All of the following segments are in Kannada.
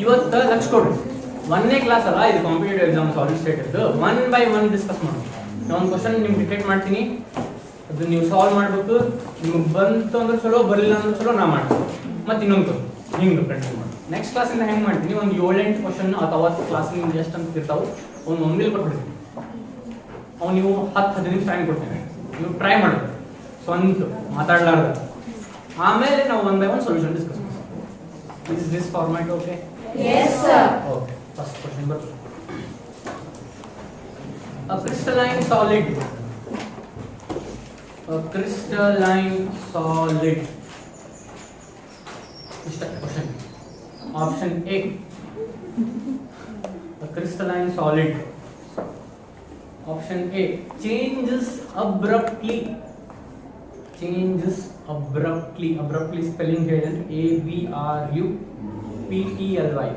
ಇವತ್ತು ಲಕ್ಷ ಕೊಡ್ರಿ, ಒಂದನೇ ಕ್ಲಾಸ್ ಅಲ್ಲ ಇದು, ಕಾಂಪಿಟೇಟಿವ್ ಎಕ್ಸಾಮ್ ಸಾಲಿಡ್ ಸ್ಟೇಟ್ ಇದ್ದು, 1 by 1 ಡಿಸ್ಕಸ್ ಮಾಡೋಣ. ನಾನು ಒಂದು ಕ್ವಶನ್ ನಿಮ್ಗೆ ಡಿಟೆಕ್ಟ್ ಮಾಡ್ತೀನಿ, ಅದು ನೀವು ಸಾಲ್ವ್ ಮಾಡಬೇಕು. ನಿಮ್ಗೆ ಬಂತು ಅಂದ್ರೆ ಚಲೋ, ಬರಲಿಲ್ಲ ಅಂದ್ರೆ ಚಲೋ, ನಾ ಮಾಡ್ತೀನಿ. ಮತ್ತೆ ಇನ್ನೊಂದು ಹಿಂಗೆ ಕಂಟಿನ್ಯೂ ಮಾಡಿ. ನೆಕ್ಸ್ಟ್ ಕ್ಲಾಸಿಂದ ಹೆಂಗೆ ಮಾಡ್ತೀನಿ, ಒಂದು 7-8 ಕ್ವಶನ್ ಅಥವಾ ಕ್ಲಾಸಿಗೆ ನಿಮ್ಗೆ ಎಷ್ಟು ಅಂತ ಇರ್ತಾವೆ ಒಂದು ಒಮ್ಮೆಲೆ ಕೊಟ್ಬಿಡ್ತೀನಿ. ಅವ್ನು ನೀವು 10-15 ನಿಮಿಷ ಟೈಮ್ ಕೊಡ್ತೇನೆ, ನೀವು ಟ್ರೈ ಮಾಡಬೇಕು ಸ್ವಂತ ಮಾತಾಡಲಾರ್ದು. ಆಮೇಲೆ ನಾವು 1 by 1 ಸೊಲ್ಯೂಷನ್ ಡಿಸ್ಕಸ್ ಮಾಡ್ತೀವಿ. Is this format okay? Yes, sir. Okay, first question ಬರ್ತದೆ. A crystalline solid. A crystalline solid. Is the question? Option A. A crystalline solid. Option A. Changes abruptly. Changes abruptly. Abruptly spelling here. ABRUPTLY.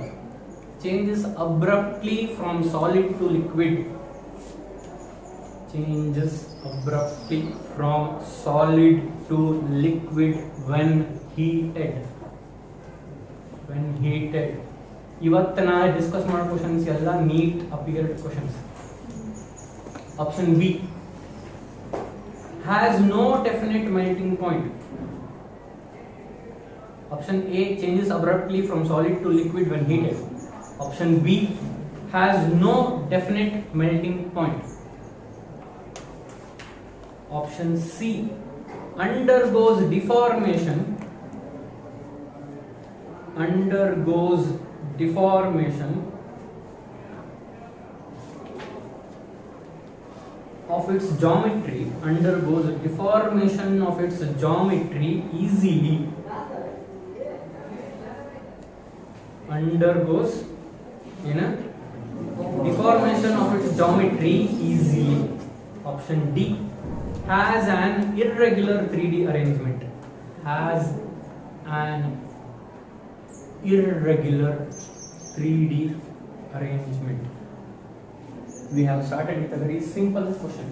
Changes abruptly from solid to liquid. Changes abruptly from solid to liquid when heated. When heated. ಇವತ್ತು ನಾ ಡಿಸ್ಕಸ್ ಮಾಡೋ ಕ್ವಶನ್ಸ್ ಎಲ್ಲ NEET appeared questions. Option B. has no definite melting point. Option A. changes abruptly from solid to liquid when heated. Option B. has no definite melting point. Option C. undergoes deformation. Undergoes deformation of its geometry. Undergoes deformation of its geometry easily. Undergoes deformation of its geometry easily. Option D. has an irregular 3D arrangement. Has an irregular 3D arrangement. We have started with a very simple question.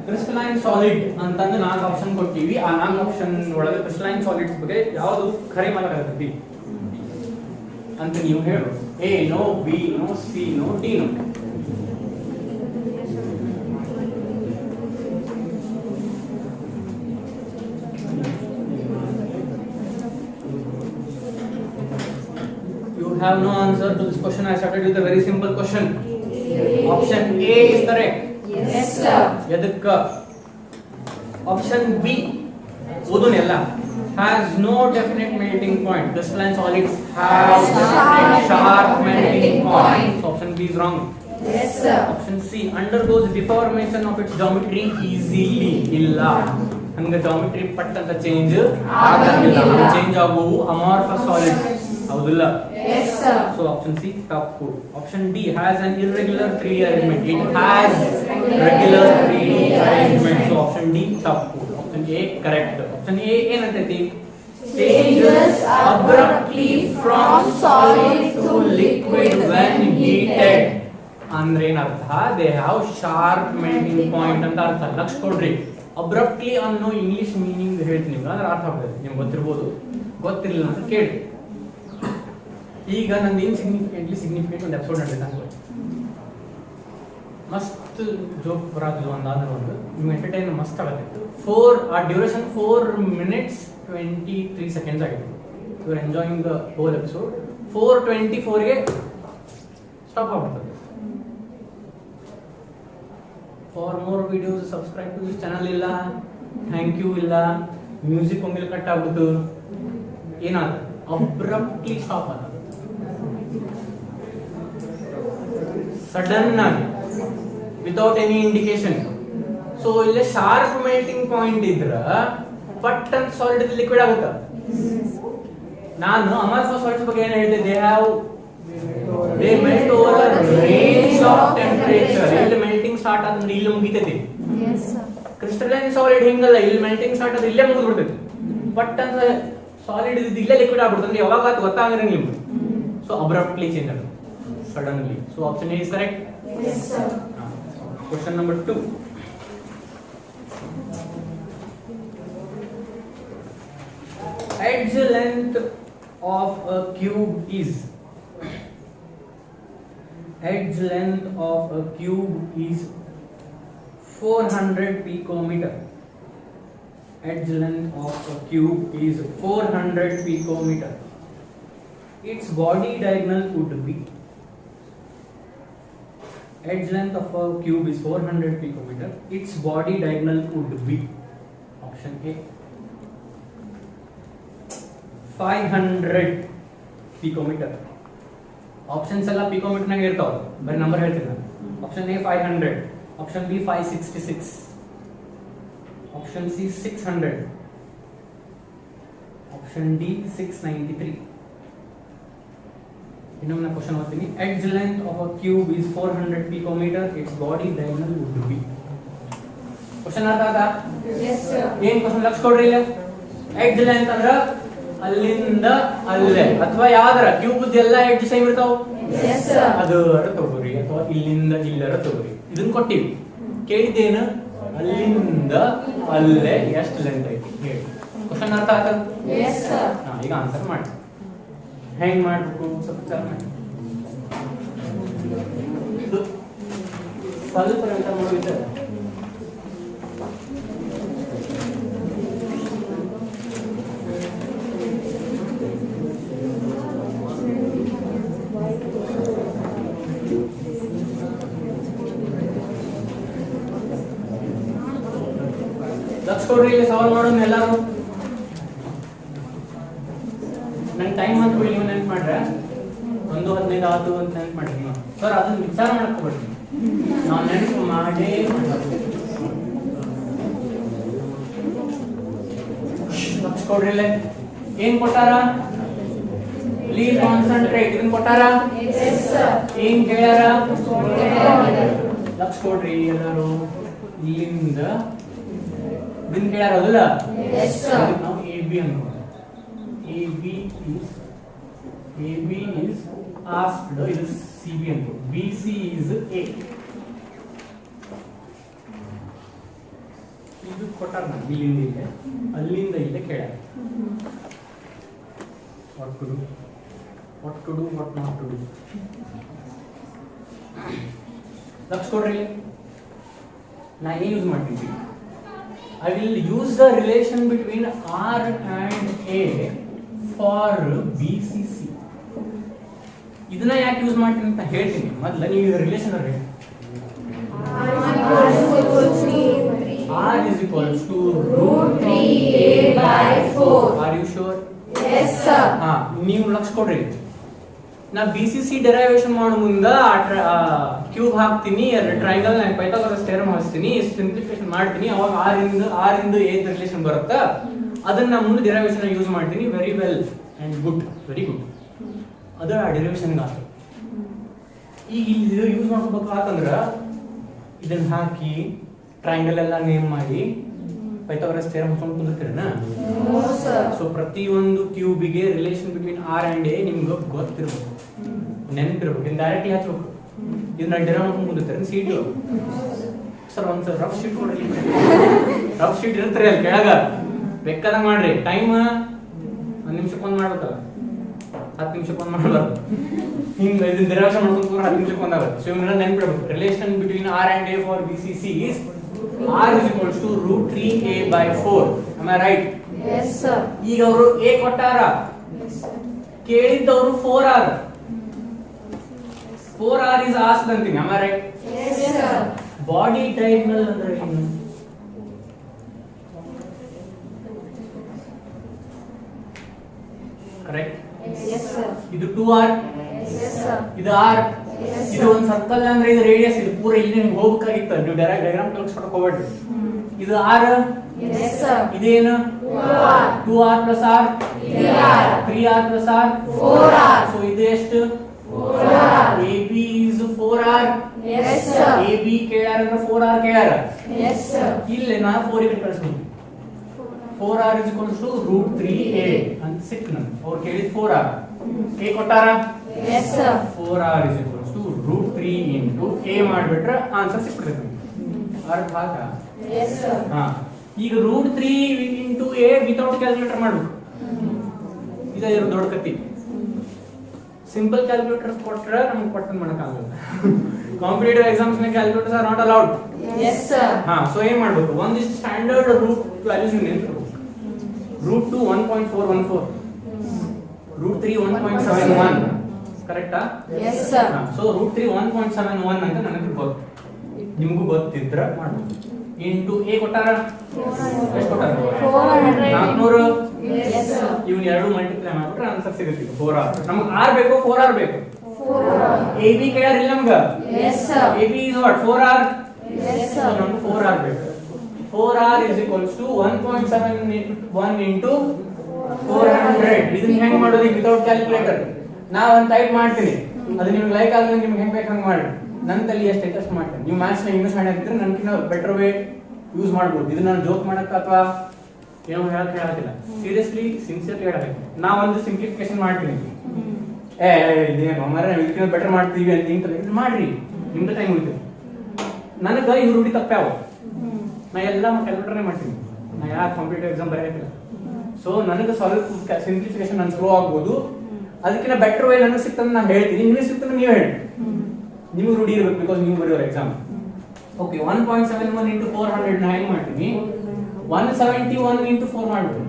Crystalline solid ಅಂತಂದು 4 ಆಪ್ಷನ್ ಕೊಟ್ಟಿವಿ. ಆ 4 ಆಪ್ಷನ್ ಒಳಗೆ ಕ್ರಿಸ್ಟಲೈನ್ ಸಾಲಿಡ್ಸ್ ಬಗ್ಗೆ ಯಾವುದು ಖರೆ ಮಾಡಲಾಗತ್ತಿ ಅಂತ ನೀವು ಹೇಳು. A no, B no, C no, D no. Have no answer to this question. I started with a very simple question. Option A is correct. Yes, sir. Yadukka. Option B. Udunella. Has no definite melting point. Crystalline solids have sharp melting point. So option B is wrong. Yes, sir. Option C. Undergoes deformation of its geometry easily. Illa. Hanga geometry pattanta change agangilla. Change aguvu amorphous solids. Avudilla. Yes, sir. So option C, toppu. Option D has an irregular 3D arrangement. It has regular 3D arrangement. So option D, toppu. Option A, correct. Option A, ಏನಂತೈತಿ? Changes abruptly from solid to liquid when heated. ಅಂದ್ರೆ ಏನರ್ಥ? They have sharp melting point ಅಂತ ಅರ್ಥ. ಲಕ್ಷ ಕೊಡ್ರಿ. Abruptly ಅನ್ನೋ ಇಂಗ್ಲಿಷ್ ಮೀನಿಂಗ್ ಹೇಳ್ತೀನಿ ನಿಮ್ಗೆ, ಅಂದ್ರೆ ಅರ್ಥ ಆಗ್ತದೆ. ನಿಮ್ಗೆ ಗೊತ್ತಿರ್ಬೋದು, ಗೊತ್ತಿರಲಿಲ್ಲ ಅಂತ ಕೇಳಿ. ಈಗ ನಂದು ಇನ್ಸಿಗ್ನಿಫಿಕೆಂಟ್ಲಿ ಸಿಗ್ನಿಫಿಕೆಂಟ್ ಒಂದು ಎಪಿಸೋಡ್ ನಡೆದಿದೆ. ಮಸ್ತ್ ಜೋಕ್ ಬರೋದು ಒಂದಾದ್ರೆ ಒಂದು ನಿಮ್ಮ ಎಂಟರ್ಟೈನ್ ಮಸ್ತ್ ಆಗತ್ತಿತ್ತು. ಆ ಡ್ಯೂರೇಷನ್ 4 minutes 23 seconds ಆಗಿತ್ತು. You are enjoying the whole episode. 4:24ಗೆ ಸ್ಟಾಪ್ ಆಗ್ಬಿಡ್ತದೆ. For more videos subscribe to this channel ಇಲ್ಲ, ಥ್ಯಾಂಕ್ ಯು ಇಲ್ಲ, ಮ್ಯೂಸಿಕ್ ಒಮ್ಮೆಲೆ ಕಟ್ ಆಗ್ಬಿಟ್ಟು ಏನಾದ್ರು ಅಬ್ರಪ್ಟ್ಲಿ ಸ್ಟಾಪ್ ಆದ ಸಡನ್ ಆಗಿ ವಿತೌಟ್ ಎನಿ ಇಂಡಿಕೇಶನ್. ಸೊ ಇಲ್ಲಿ ಶಾರ್ಪ್ ಮೆಲ್ಟಿಂಗ್ ಪಾಯಿಂಟ್ ಇದ್ರ ಪಟ್ ಅಂತ ಸಾಲಿಡ್ ಲಿಕ್ವಿಡ್ ಆಗುತ್ತ. ನಾನು ಅಮರ್ಫಸ್ ಸಾಲಿಡ್ಸ್ ಬಗ್ಗೆ ಏನು ಹೇಳಿದೆ? They melt over a range of temperature. ಇಲ್ಲಿ ಮೆಲ್ಟಿಂಗ್ ಸ್ಟಾರ್ಟ್ ಆದ್ರೆ ಇಲ್ಲಿ ಮುಗಿತೈತಿ. ಕ್ರಿಸ್ಟಲೈನ್ ಸಾಲಿಡ್ ಹಿಂಗಲ್ಲ, ಇಲ್ಲಿ ಮೆಲ್ಟಿಂಗ್ ಸ್ಟಾರ್ಟ್ ಆದ್ರೆ ಇಲ್ಲೇ ಮುಗಿದು ಬಿಡ್ತೈತಿ. ಪಟ್ ಅಂತ ಸಾಲಿಡ್ ಇಲ್ಲೇ ಲಿಕ್ವಿಡ್ ಆಗ್ಬಿಡ್ತಂದ್ರೆ ಯಾವಾಗ ಗೊತ್ತಾಗಿರಂಗಿಲ್ಲ ನಿಮ್ಗೆ. ಸೊ ಅಬ್ರಪ್ಟ್ಲಿ ಚೇಂಜ್ ಆಗುತ್ತೆ suddenly. So option A is correct. Yes, sir. Question number 2. edge length of a cube is 400 picometer. Edge length of a cube is 400 picometer. Its body diagonal would be, edge length of a cube is 400 picometer. Its body diagonal would be, option A, 500 picometer. Options ಎಲ್ಲ picometer ನಾಗ ಇರ್ತಾವ, ಬರೀ ನಂಬರ್ ಹೇಳ್ತೀನಿ ನಾನು. Option A 500, option B 566, option C 600, option D 693. ಇನ್ನೊಮ್ಮೆ ಕ್ವಶನ್ ಓದ್ತೀನಿ. Edge length of a cube is 400 picometer. Its body diagonal would be. Question ಅರ್ಥ ಆಯ್ತಾ? Yes sir. ಏನ್ ಕ್ವಶನ್ ಲಕ್ಷ ಕೊಡ್ರಿ ಇಲ್ಲ. Edge length ಅಂದ್ರ ಅಲ್ಲಿಂದ ಅಲ್ಲೇ ಅಥವಾ ಯಾವ್ದಾರ ಕ್ಯೂಬ್ ಎಲ್ಲ ಎಡ್ಜ್ ಸೇಮ್ ಇರ್ತಾವ. Yes sir. ಅದರ ತಗೋರಿ ಅಥವಾ ಇಲ್ಲಿಂದ ಇಲ್ಲರ ತಗೋರಿ. ಇದನ್ನ ಕೊಟ್ಟಿವಿ. ಕೇಳಿದ್ದೇನು? ಅಲ್ಲಿಂದ ಅಲ್ಲೇ ಎಷ್ಟು ಲೆಂತ್ ಐತಿ ಹೇಳಿ. ಕ್ವಶನ್ ಅರ್ಥ ಆಯ್ತಾ? Yes sir. ಈಗ ಆನ್ಸರ್ ಮಾಡಿ. ಹೆಂಗ್ ಮಾಡ್ಬೇಕು ಸ್ವಲ್ಪ ವಿಚಾರ ಮಾಡಿ. ಸ್ವಲ್ಪ ಅಂತ ಮಾಡಿದ್ರೆ ಲಕ್ಷ ಕೊಡ್ರಿ ಇಲ್ಲಿ ಸಾಲ್ವ್ ಮಾಡೋಣ ಎಲ್ಲರೂ. ನಂಗೆ ಟೈಮ್ ಅಂತ ಹೇಳಿ ನೀವು ನೆನ್ಪು ಮಾಡ್ರೆ 1:15 ಆಯ್ತು ಅಂತ ನೆನ್ಪು ಮಾಡ್ರಿ ಸರ್. ಅದನ್ನ ವಿಚಾರ ಮಾಡಕ್ ಹೋಗ್ಬಿಡ್ತೀನಿ, ನಾವು ನೆನಪು ಮಾಡೇ ಲಕ್ಷ ಕೊಡ್ರಿ ಇಲ್ಲೇ. ಏನ್ ಕೊಟ್ಟಾರ? Please concentrate. ಇದನ್ನ ಕೊಟ್ಟಾರ? Yes sir. ಏನ್ ಕೇಳ್ಯಾರ? ಲಕ್ಷ ಕೊಡ್ರಿ ಎಲ್ಲರೂ. ಇಲ್ಲಿಂದ ಬಿನ್ ಕೇಳ್ಯಾರ ಅದಲ್ಲ? Yes sir. ನಾವು ಎ ಬಿ ಅನ್ಕೋಣ. AB is asked, ಇದು CB ಅನ್ಕೋ. BC is A. ಇದು ಕೊಟ್ಟಾರ ನಾನು ಇಲ್ಲಿಂದ ಇಲ್ಲೇ, ಅಲ್ಲಿಂದ ಇಲ್ಲೇ ಕೇಳ್ಯಾರ. What to do, what not to do. Lakh ಕೊಡ್ರಿ. ನಾ ಏನ್ ಯೂಸ್ ಮಾಡ್ತೀನಿ? I will use the relation between R and A for BCC. ಇದನ್ನ ಯಾಕೆ ಯೂಸ್ ಮಾಡ್ತೀನಿ ಅಂತ ಹೇಳ್ತೀನಿ. ಮೊದಲು ನೀವು ರಿಲೇಷನ್ ಹೇಳಿ. R is equals to root 3a by 4. Are you sure? Yes sir. ಹಾ, ನೀವು ಲಕ್ಷ ಕೊಡ್ರಿ. ನಾ BCC ಡೆರೈವೇಶನ್ ಮಾಡೋ ಮುಂದ ಕ್ಯೂಬ್ ಹಾಕ್ತೀನಿ, ಟ್ರಯಾಂಗಲ್ ನಾನು ಪೈಥಾಗೋರಸ್ ಥಿಯರಮ್ ಹಾಕ್ತೀನಿ, ಸಿಂಪ್ಲಿಫಿಕೇಶನ್ ಮಾಡ್ತೀನಿ, ಅವಾಗ R ಇಂದ A ರಿಲೇಷನ್ ಬರುತ್ತಾ, ಅದನ್ನ ಮುಂದೆ ಡೆರೈವೇಶನ್ ಯೂಸ್ ಮಾಡ್ತೀನಿ. Very well and good, very good. ಅದು ಡೆರಿವೇಶನ್ ಆಯ್ತು. ಈಗ ಇಲ್ಲಿ ಯೂಸ್ ಮಾಡ್ಕೋಬೇಕು ಆತಂದ್ರ ಇದನ್ನ ಹಾಕಿ ಟ್ರಯಾಂಗಲ್ ಎಲ್ಲ ನೇಮ್ ಮಾಡಿ ಪೈಥಾಗೋರಸ್ ಥಿಯರಮ್ ಹಾಕೊಂಡು ಕುಂದಿರ್ತೀರನ. No sir. ಸೊ ಪ್ರತಿಯೊಂದು ಕ್ಯೂಬಿಗೆ relation between R and A ನಿಮ್ಗೆ ಗೊತ್ತಿರ್ಬೇಕು, ನೆನಪಿರ್ಬೇಕು. ಇನ್ನು ಡೈರೆಕ್ಟ್ಲಿ ಹಚ್ಬೇಕು. ಇದನ್ನ ಡಿರೈವ್ ಮಾಡ್ಕೊಂಡು ಕುಂದಿರ್ತಾರೆ ಸೀಟ್. ಸರ್ ಒಂದು ರಫ್ ಶೀಟ್ ಕೊಡಿ. ರಫ್ ಶೀಟ್ ಇರ್ತಾರೆ ಅಲ್ಲಿ ಕೆಳಗ, ಬೇಕಾದಂಗ ಮಾಡ್ರಿ. ಟೈಮ್ 1 ನಿಮಿಷಕ್ಕೊಂದು ಮಾಡ್ಬೇಕಲ್ಲ, 10 ನಿಮಿಷಕ್ಕೊಂದು ಮಾಡಬಾರ್ದು. ಹಿಂಗೆ ಇದನ್ನ ಡಿರೈವೇಶನ್ ಮಾಡ್ಕೊಂಡು 10 ನಿಮಿಷಕ್ಕೊಂದು ಆಗುತ್ತೆ. ಸೊ ಇವನ್ನೆಲ್ಲ ನೆನಪಿಡ್ಬೇಕು. Relation between R and A for BCC is R is equals to root 3a by 4. Am I right? Yes sir. ಈಗ ಅವರು A ಕೊಟ್ಟಾರ, ಕೇಳಿದ್ದವರು 4R. 4R is asked ಅಂತೀನಿ. Am I right? Yes sir. Body diagonal ಅಂದ್ರೆ ಏನು? ಕರೆಕ್ಟ್. Yes sir. ಇದು 2R, Yes sir. ಇದು R. Yes ಇದು ಒಂದು ಸರ್ಕಲ್ ಅಂದ್ರೆ ಇದು ರೇಡಿಯಸ್. ಇದು ಪೂರ ಇಲ್ಲಿ ನಿಮ್ಗೆ ಹೋಗಬೇಕಾಗಿತ್ತು, ನೀವು ಡೈರೆಕ್ಟ್ ಡಯಾಗ್ರಾಮ್ ಕಲ್ಸ್ಕೊಡಕ್ ಹೋಗ್ಬೇಡ್ರಿ. ಇದು R, Yes sir. ಇದೇನು? 2R. 2R plus R, 3R. 3R plus R, 4R. So ಇದು ಎಷ್ಟು? 4R. AB is 4R. Yes sir. AB ಕೇಳ್ಯಾರ ಅಂದ್ರೆ 4R ಕೇಳ್ಯಾರ. Yes sir. ಇಲ್ಲಿ ನಾ 4 ಗೆ ಕಳಿಸ್ತೀನಿ. 4R is equals to root 3a ಅಂತ ಸಿಕ್ತು ನಮ್ಗೆ. ಅವ್ರು ಕೇಳಿದ್ 4R. A ಕೊಟ್ಟಾರ? Yes sir. 4R is equals to root 3 into a ಮಾಡಿಬಿಟ್ರೆ ಆನ್ಸರ್ ಸಿಕ್ಬಿಡುತ್ತೆ. ಅರ್ಥ ಆಯ್ತಾ? Yes sir. ಹಾ, ಈಗ root 3 into a without calculator ಮಾಡ್ಬೇಕು. ಇದೇ ಇರೋ ದೊಡ್ಡ ಕತ್ತಿ. ಸಿಂಪಲ್ ಕ್ಯಾಲ್ಕುಲೇಟರ್ ಕೊಟ್ರೆ ನಮ್ಗೆ ಪಟ್ಟನ್ ಮಾಡಕ್ಕಾಗಲ್ಲ. ಕಾಂಪಿಟೇಟಿವ್ ಎಕ್ಸಾಮ್ಸ್ ನ calculators are not allowed. Yes, sir. ಹಾ, ಸೊ ಏನ್ ಮಾಡ್ಬೇಕು, ಒಂದಿಷ್ಟು ಸ್ಟ್ಯಾಂಡರ್ಡ್ ರೂಟ್ ವ್ಯಾಲ್ಯೂಸ್ ನೆನ್ಪಿಡ್ಬೇಕು. ರೂಟ್ 2 1.414, ರೂಟ್ 3 1.71, ಕರೆಕ್ಟಾ? Yes, sir. ಸೊ ರೂಟ್ 3 1.71 ಅಂತ ನನಗೆ ಗೊತ್ತು, ನಿಮಗೂ ಗೊತ್ತಿದ್ರೆ ಮಾಡ್ಬೋದು. ಇಂಟು ಎ ಕೊಟ್ಟಾರ ಎಷ್ಟು ಕೊಟ್ಟಾರ? 400. 400. Yes, sir. ಇವ್ನ ಎರಡು ಮಲ್ಟಿಪ್ಲೈ ಮಾಡ್ಬಿಟ್ರೆ ಆನ್ಸರ್ ಸಿಗುತ್ತೆ 4r. ನಮಗೆ r ಬೇಕು, 4r ಬೇಕು. 4. ಎ ಬಿ ಕೇಳಿಲ್ಲ ನಮ್ಗೆ. Yes, sir. A B is what 4r. Yes, so sir. ನಮ್ಗೆ 4r ಬೇಕು. 4r is equals to 1.71 into 400. ಇದನ್ನ ಹೆಂಗ್ ಮಾಡೋದು ವಿತೌಟ್ ಕ್ಯಾಲ್ಕುಲೇಟರ್? ನಾ ಒಂದು ಟೈಪ್ ಮಾಡ್ತೀನಿ, ಅದು ನಿಮ್ಗೆ ಲೈಕ್ ಆದ್ರೆ ನಿಮ್ಗೆ ಹೆಂಗ್ ಬೇಕು ಹಂಗೆ ಮಾಡಿ. ನನ್ನ ತಲೆ ಎಷ್ಟೈತೆ ಅಷ್ಟು ಮಾಡ್ತೀನಿ. ನೀವು ಮ್ಯಾಥ್ಸ್ ನ ಇನ್ನೂ ಸಣ್ಣ ಆಗಿದ್ರೆ ನನ್ಕಿನ್ನ ಬೆಟರ್ ವೇ ಯೂಸ್ ಮಾಡ್ಬೋದು. ಇದನ್ನ ನಾನು ಜೋಕ್ ಮಾಡಕ್ಕ ಅಥವಾ ಏನೋ ಹೇಳಕ್ ಹೇಳತ್ತಿಲ್ಲ, ಸೀರಿಯಸ್ಲಿ ಸಿನ್ಸಿಯರ್ಲಿ ಹೇಳಬೇಕು. ನಾ ಒಂದು ಸಿಂಪ್ಲಿಫಿಕೇಶನ್ ಮಾಡ್ತೀನಿ, ಇದೇನು ಮರ ಇದಕ್ಕಿಂತ ಬೆಟರ್ ಮಾಡ್ತೀವಿ ಅಂತ ಹಿಂಗೆ ಮಾಡ್ರಿ, ನಿಮ್ದು ಟೈಮ್ ಉಳಿತು. ನನಗೆ ಇವ್ರು ರೂಢಿ ತಪ್ಪ್ಯಾವ, ನಾ ಎಲ್ಲ ಕ್ಯಾಲ್ಕುಲೇಟರ್ನೇ ಮಾಡ್ತೀನಿ, ನಾ ಯಾಕೆ ಕಾಂಪಿಟೇಟಿವ್ ಎಕ್ಸಾಮ್ ಬರೆಯತ್ತಿಲ್ಲ. ಸೊ ನನಗೆ ಸ್ವಲ್ಪ ಸಿಂಪ್ಲಿಫಿಕೇಶನ್ ನಾನು ಸ್ಲೋ ಆಗ್ಬೋದು, ಅದಕ್ಕಿಂತ ಬೆಟರ್ ವೇ ನನಗೆ ಸಿಕ್ತಂದ್ರೆ ನಾನು ಹೇಳ್ತೀನಿ, ನಿಮಗೆ ಸಿಕ್ತಂದ್ರೆ ನೀವು ಹೇಳಿ. ನಿಮ್ಗೆ ರೂಢಿ ಇರ್ಬೇಕು, ಬಿಕಾಸ್ ನೀವು ಬರೆಯೋರು ಎಕ್ಸಾಮ್. ಓಕೆ, 1.71 into 400 ನ ಹೆಂಗ್ ಮಾಡ್ತೀನಿ? 171 into 4 ಮಾಡ್ತೀನಿ.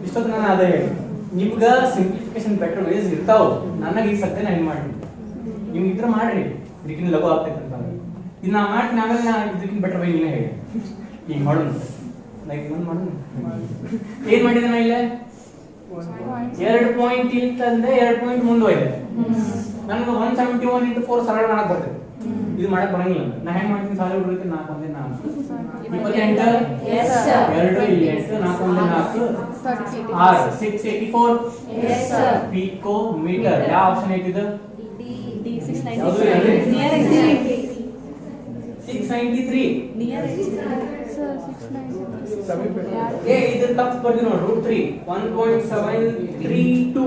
ಇಷ್ಟೊತ್ತು ನಾನು ಅದೇ ಹೇಳಿ, ನಿಮ್ಗ ಸಿಂಪ್ಲಿಫಿಕೇಶನ್ ಬೆಟರ್ ವೇಸ್ ಇರ್ತಾವ. ನನಗೆ ಈ ಸದ್ಯ ನಾನು ಹೆಂಗ್ ಮಾಡ್ತೀನಿ, ನೀವು ಇದ್ರೆ ಮಾಡ್ರಿ, ಇದಕ್ಕಿಂತ ಲಘು ಆಗ್ತೈತೆ ಅಂತ. ಇದು ನಾ ಮಾಡ್ತೀನಿ, ಆಮೇಲೆ ನಾ ಇದಕ್ಕಿಂತ ಬೆಟರ್ ವೇ ನೀನೇ ಹೇಳಿ. ಈಗ ಮಾಡೋಣ, ಲೈಕ್ ಒಂದು ಮಾಡೋಣ. ಏನ್ ಮಾಡಿದೆ ನಾ ಇಲ್ಲೇ 2 ಪಾಯಿಂಟ್ ಇತ್ತಂದ್ರೆ 2 ಪಾಯಿಂಟ್ ಮುಂದುವೈದೆ. ನನಗೆ 171 into 4 ಸರಳ ಮಾಡಕ್ ಬರ್ತದೆ, ಇದು ಮಾಡಕ್ ಬರಂಗಿಲ್ಲ. ನಾ ಹೆಂಗ್ ಮಾಡ್ತೀನಿ, ಸಾಲ ಹುಡುಗಕ್ಕೆ 4 ಒಂದೇ 4, 28. Yes, sir. 2 ಇಲ್ಲಿ 8, 4 ಒಂದೇ 4, 6, 684. Yes, sir. Picometre. ಯಾವ ಆಪ್ಷನ್ ಐತಿದು? D 693. 693. ಏ ಇದು ತಪ್ಪು ಬರ್ದಿ ನೋಡಿ. ರೂಟ್ 3 1.732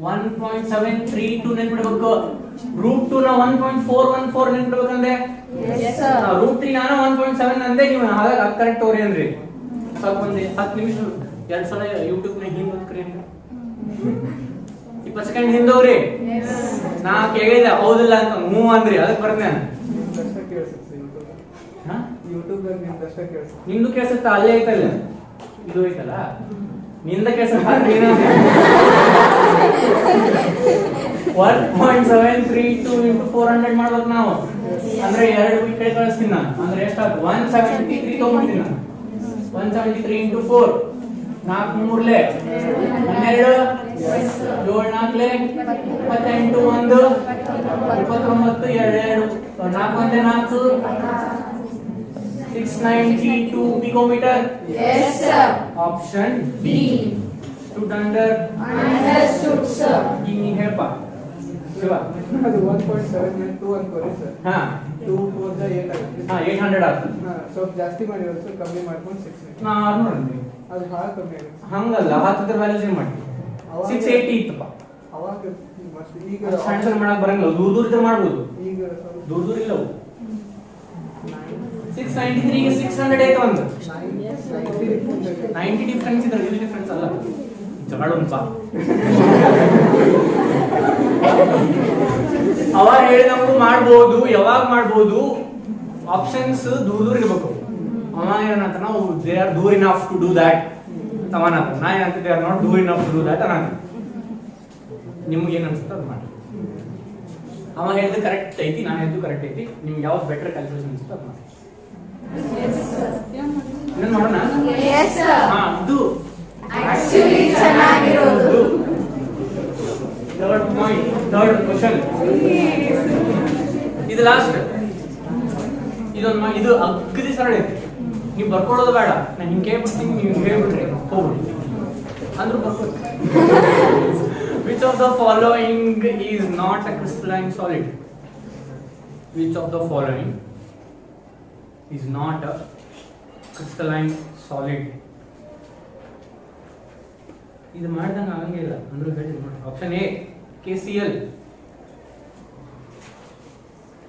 1.732 ನೆನ್ಪಿಡ್ಬೇಕು. ರೂಟ್ 2 ನ 1.414 ನೆನ್ಪಿಡ್ಬೇಕಂದ್ರೆ. Yes, sir. ರೂಟ್ 3 ನಾನು 1.7 ಅಂದೆ, ನೀವು ಹಾಗಾಗಿ ಕರೆಕ್ಟ್ ತೋರಿ ಅಂದ್ರಿ. ಸ್ವಲ್ಪ ಒಂದು 10 ನಿಮಿಷ 2 ಸಲ ಯೂಟ್ಯೂಬ್ ನಾಗ ಹಿಂಗ್ ಹೋಗ್ರಿ, 20 ಸೆಕೆಂಡ್ ಹಿಂದವ್ರಿ. ನಾ ಕೇಳಿದೆ ಹೌದಿಲ್ಲ ಅಂತ, ಹ್ಞೂ ಅಂದ್ರಿ, ಅದಕ್ಕೆ ಬರ್ದೆ ನಾನು. ನಿಂದು ಕೇಳಿಸುತ್ತ, ಅಲ್ಲೇ ಐತಲ್ಲ, ಇದು ಐತಲ್ಲ, ನಿಂದ ಕೇಳಿಸುತ್ತ. 1.732 into 400 ಮಾಡ್ಬೇಕು ನಾವು, ಅಂದ್ರೆ 2 ಈ ಕಡೆ ಕಳಿಸ್ತೀನಿ ನಾನು, ಅಂದ್ರೆ ಎಷ್ಟಾಗ್ತದೆ? 173 ತಗೊಂಡ್ಬಿಡ್ತೀನಿ ನಾನು. 173 into 4, 4 3 12, 7 4 28 1 29 2 4 1 4 692 picometer. Yes, sir. Option B. Stood under. Understood, sir. Give me help. Shiva. ಅದು 1.792 ಅನ್ಕೋರಿ ಸರ್. ಹಾ. 2 4 8 ಆಗುತ್ತೆ. ಹಾ, 800 ಆಗ್ತದೆ. ಸ್ವಲ್ಪ ಜಾಸ್ತಿ ಮಾಡಿರೋದು ಸರ್, ಕಮ್ಮಿ ಮಾಡ್ಕೊಂಡು 690. ನಾ 600 ಅಂದೆ. ಅದು ಭಾಳ ಕಮ್ಮಿ ಆಗುತ್ತೆ. ಹಂಗಲ್ಲ, 10 ವ್ಯಾಲ್ಯೂಸ್ ಏನು ಮಾಡ್ತೀವಿ? 680 ಇತ್ತಪ್ಪ. ಅವಾಗ ಮತ್ತೆ ಈಗ ಆನ್ಸರ್ ಮಾಡಕ್ ಬರಂಗಿಲ್ಲ, ದೂರ ದೂರ ಇದ್ರೆ ಮಾಡ್ಬೋದು, ಈಗ ಸ್ವಲ್ಪ ದೂರ ದೂರ ಇಲ್ಲ ಅವು. 693 ಗೆ 600 ಐತೆ ಒಂದು 90 ಡಿಫರೆನ್ಸ್ ಇದ್ರೆ, ಇದು ಡಿಫರೆನ್ಸ್ ಅಲ್ಲ. ಜಗಳ ಉಂಟಾ? ಅವ ಹೇಳಿದಂಗೂ ಮಾಡ್ಬೋದು, ಯಾವಾಗ ಮಾಡ್ಬೋದು, ಆಪ್ಷನ್ಸ್ ದೂರ ದೂರ ಇರ್ಬೇಕು. ಅವ ಏನಂತ, ನಾವು ದೇ ಆರ್ ದೂರ್ ಇನಫ್ ಟು ಡೂ ದ್ಯಾಟ್ ಅವನಂತ. ನಾ ಏನಂತ, ದೇ ಆರ್ ನಾಟ್ ದೂರ್ ಇನಫ್ ಟು ಡೂ ದ್ಯಾಟ್ ಅನ್ನ. ನಿಮ್ಗೆ ಏನ್ ಅನ್ಸುತ್ತೆ ಅದು ಮಾಡಿ. ಅವ ಹೇಳಿದ್ದು ಕರೆಕ್ಟ್ ಐತಿ, ನಾನು ಹೇಳಿದ್ದು ಕರೆಕ್ಟ್ ಐತಿ, ನಿಮ್ಗೆ ಯಾವ್ದು ಬೆಟರ್ ಕ್ಯಾಲ್ಕುಲೇಷನ್ ಅನ್ಸುತ್ತೆ ಅದು ಮಾಡಿ. ಇನ್ನೊಂದು ಮಾಡೋಣ. Yes, sir. ಹಾ, ಇದು Actually ಚೆನ್ನಾಗಿರೋದು. Third point, third question. ಇದು ಲಾಸ್ಟ್. ಇದು ಅಗ್ದಿ ಸರಳ ಐತಿ, ನೀವು ಬರ್ಕೊಳ್ಳೋದು ಬೇಡ. ನಾನು ಹಿಂಗೆ ಕೇಳ್ಬಿಡ್ತೀನಿ, ನೀವು ಹೇಳ್ಬಿಡ್ರಿ, ಹೋಗ್ಬಿಡಿ ಅಂದ್ರೂ ಬರ್ಕೊಳ್ಳಿ. Which of the following is not a crystalline solid? Which of the following is not a crystalline solid? ಇದು ಮಾಡ್ದಂಗೆ ಆಗಂಗೇ ಇಲ್ಲ ಅಂದ್ರೂ ಹೇಳಿ ನೋಡಿ. Option A KCl,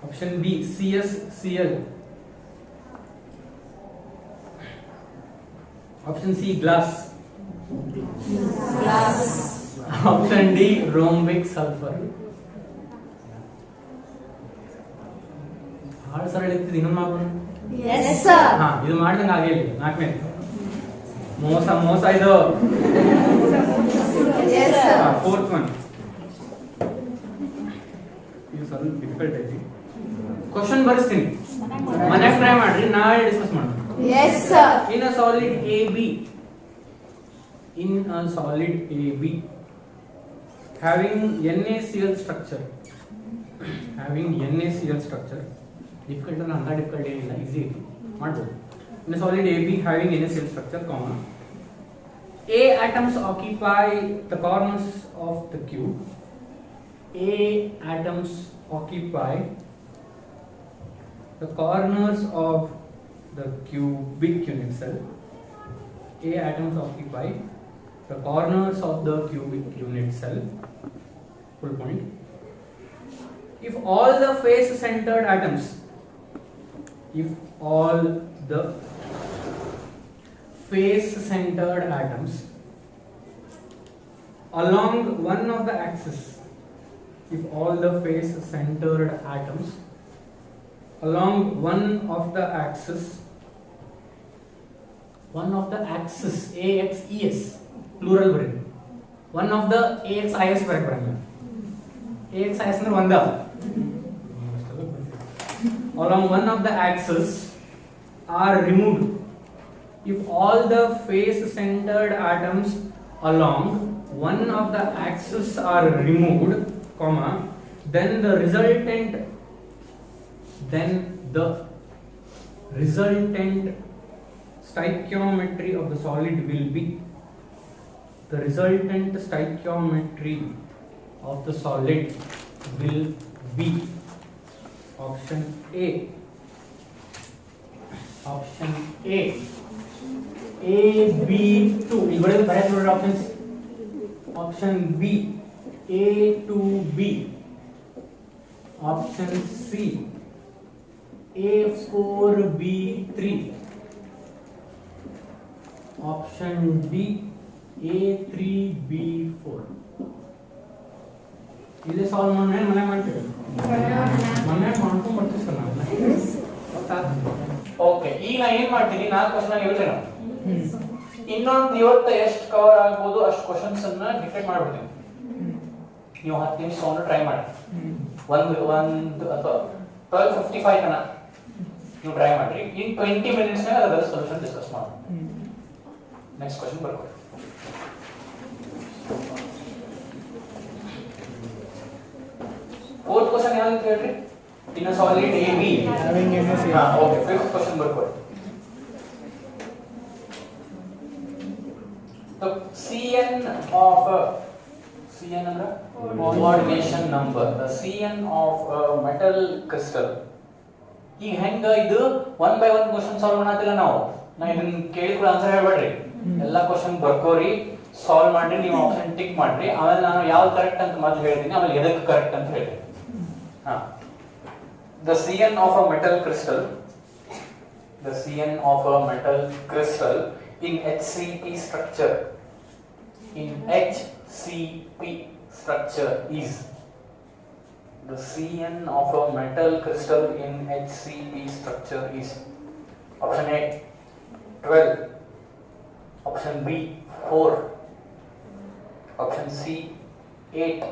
option B CsCl, Option C, glass. Glass. Option D, rhombic sulfur. ಭಾಳ ಸರಳ ಇತ್ತು, ಇನ್ನೊಂದು ಮಾಡೋಣ. Yes, sir. ಹಾ, ಇದು ಮಾಡ್ದಂಗೆ ಆಗಿಲ್ಲ. ನಾಲ್ಕನೇ ಮೋಸ ಇದು. Yes, sir. ಫೋರ್ತ್ ಒನ್, ಇದು ಸ್ವಲ್ಪ ಡಿಫಿಕಲ್ಟ್ ಐತಿ. ಕ್ವಶನ್ ಬರೆಸ್ತೀನಿ, ಮನೆಗೆ ಟ್ರೈ ಮಾಡ್ರಿ, ನಾಳೆ ಡಿಸ್ಕಸ್ ಮಾಡೋಣ. Yes, sir. In a solid AB, having NaCl structure, difficult and not difficult ಏನಿಲ್ಲ, easy ಮಾಡ್ಬೋದು. In a solid AB having NaCl structure, comma, A atoms occupy the corners of the cube. A atoms occupy the corners of the cubic unit cell. A atoms occupy the corners of the cubic unit cell. Full point. If all the face-centered atoms, along one of the axis, if all the face-centered atoms along one of the axis AXES plural ಬರೀ, one of the AXIS ಬರಕ್ಕೆ ಬರಂಗಿಲ್ಲ. AXIS ಅಂದ್ರೆ ಒಂದ, along one of the axis are removed. If all the face-centered atoms along one of the axis are removed, comma, then the resultant stoichiometry of the solid will be, option A, AB2. ಈಗ ಬರೆಯೋದು ನೋಡಿ options. Option B, A to B. Option C, A4B3. Option D, A3B4. ಇದೇ ಸಾಲ್ವ್ ಮಾಡಿ ಮನೆ ಮಾಡ್ತೀವಿ, ಮನೆ ಮಾಡ್ಕೊಂಡ್ ಬರ್ತೀವಿ ಸರ್ ನಾವು. ಓಕೆ, ಈಗ ನಾ ಏನ್ ಮಾಡ್ತೀನಿ, 4 ಕ್ವಶನ್ ಹೇಳ್ತೇನೆ. ಇನ್ನೊಂದು ಇವತ್ತು ಎಷ್ಟು ಕವರ್ ಆಗ್ಬೋದು ಅಷ್ಟು ಕ್ವಶನ್ಸ್ ಅನ್ನ ಡಿಫೈನ್ ಮಾಡ್ಬಿಡ್ತೀನಿ. ನೀವು 10 ನಿಮಿಷ ತಗೊಂಡು ಟ್ರೈ ಮಾಡಿ, ಒಂದು ಅಥವಾ 12:55 ತನ ನೀವು ಟ್ರೈ ಮಾಡ್ರಿ. ಇನ್ 20 ಮಿನಿಟ್ಸ್ ನಾಗ ಅದರ ಸೊಲ್ಯೂಷನ್ ಡಿಸ್ಕಸ್ ಮಾಡೋಣ. ನೆಕ್ಸ್ಟ್ ಕ್ವಶನ್ ಬರ್ಕೊಳ್ಳಿ. ಫೋರ್ತ್ ಕ್ವಶನ್ ಯಾವುದು ಅಂತ ಹೇಳ್ರಿ. In a solid AB having NaCl. Okay, fifth question ಬರ್ಕೊಳ್ಳಿ. The Cn ಅಂದ್ರೆ coordination number. The Cn of a metal crystal. ಈಗ ಹೆಂಗ ಇದು 1 by 1 ಕ್ವಶನ್ ಸಾಲ್ವ್ ಮಾಡತ್ತಿಲ್ಲ ನಾವು. ನಾ ಇದನ್ನ ಕೇಳಿದ್ರೆ ಆನ್ಸರ್ ಹೇಳ್ಬೇಡ್ರಿ, ಎಲ್ಲಾ ಕ್ವಶನ್ ಬರ್ಕೋರಿ, ಸಾಲ್ವ್ ಮಾಡ್ರಿ, ನೀವು ಆಪ್ಷನ್ ಟಿಕ್ ಮಾಡ್ರಿ. ಆಮೇಲೆ ನಾನು ಯಾವ್ದು ಕರೆಕ್ಟ್ ಅಂತ ಮೊದಲು ಹೇಳ್ತೀನಿ, ಆಮೇಲೆ ಎದಕ್ಕೆ ಕರೆಕ್ಟ್ ಅಂತ ಹೇಳ್ತೀನಿ. The Cn of a metal crystal in HCP structure is, the Cn of a metal crystal in HCP structure is, option A 12, option B 4, option C 8,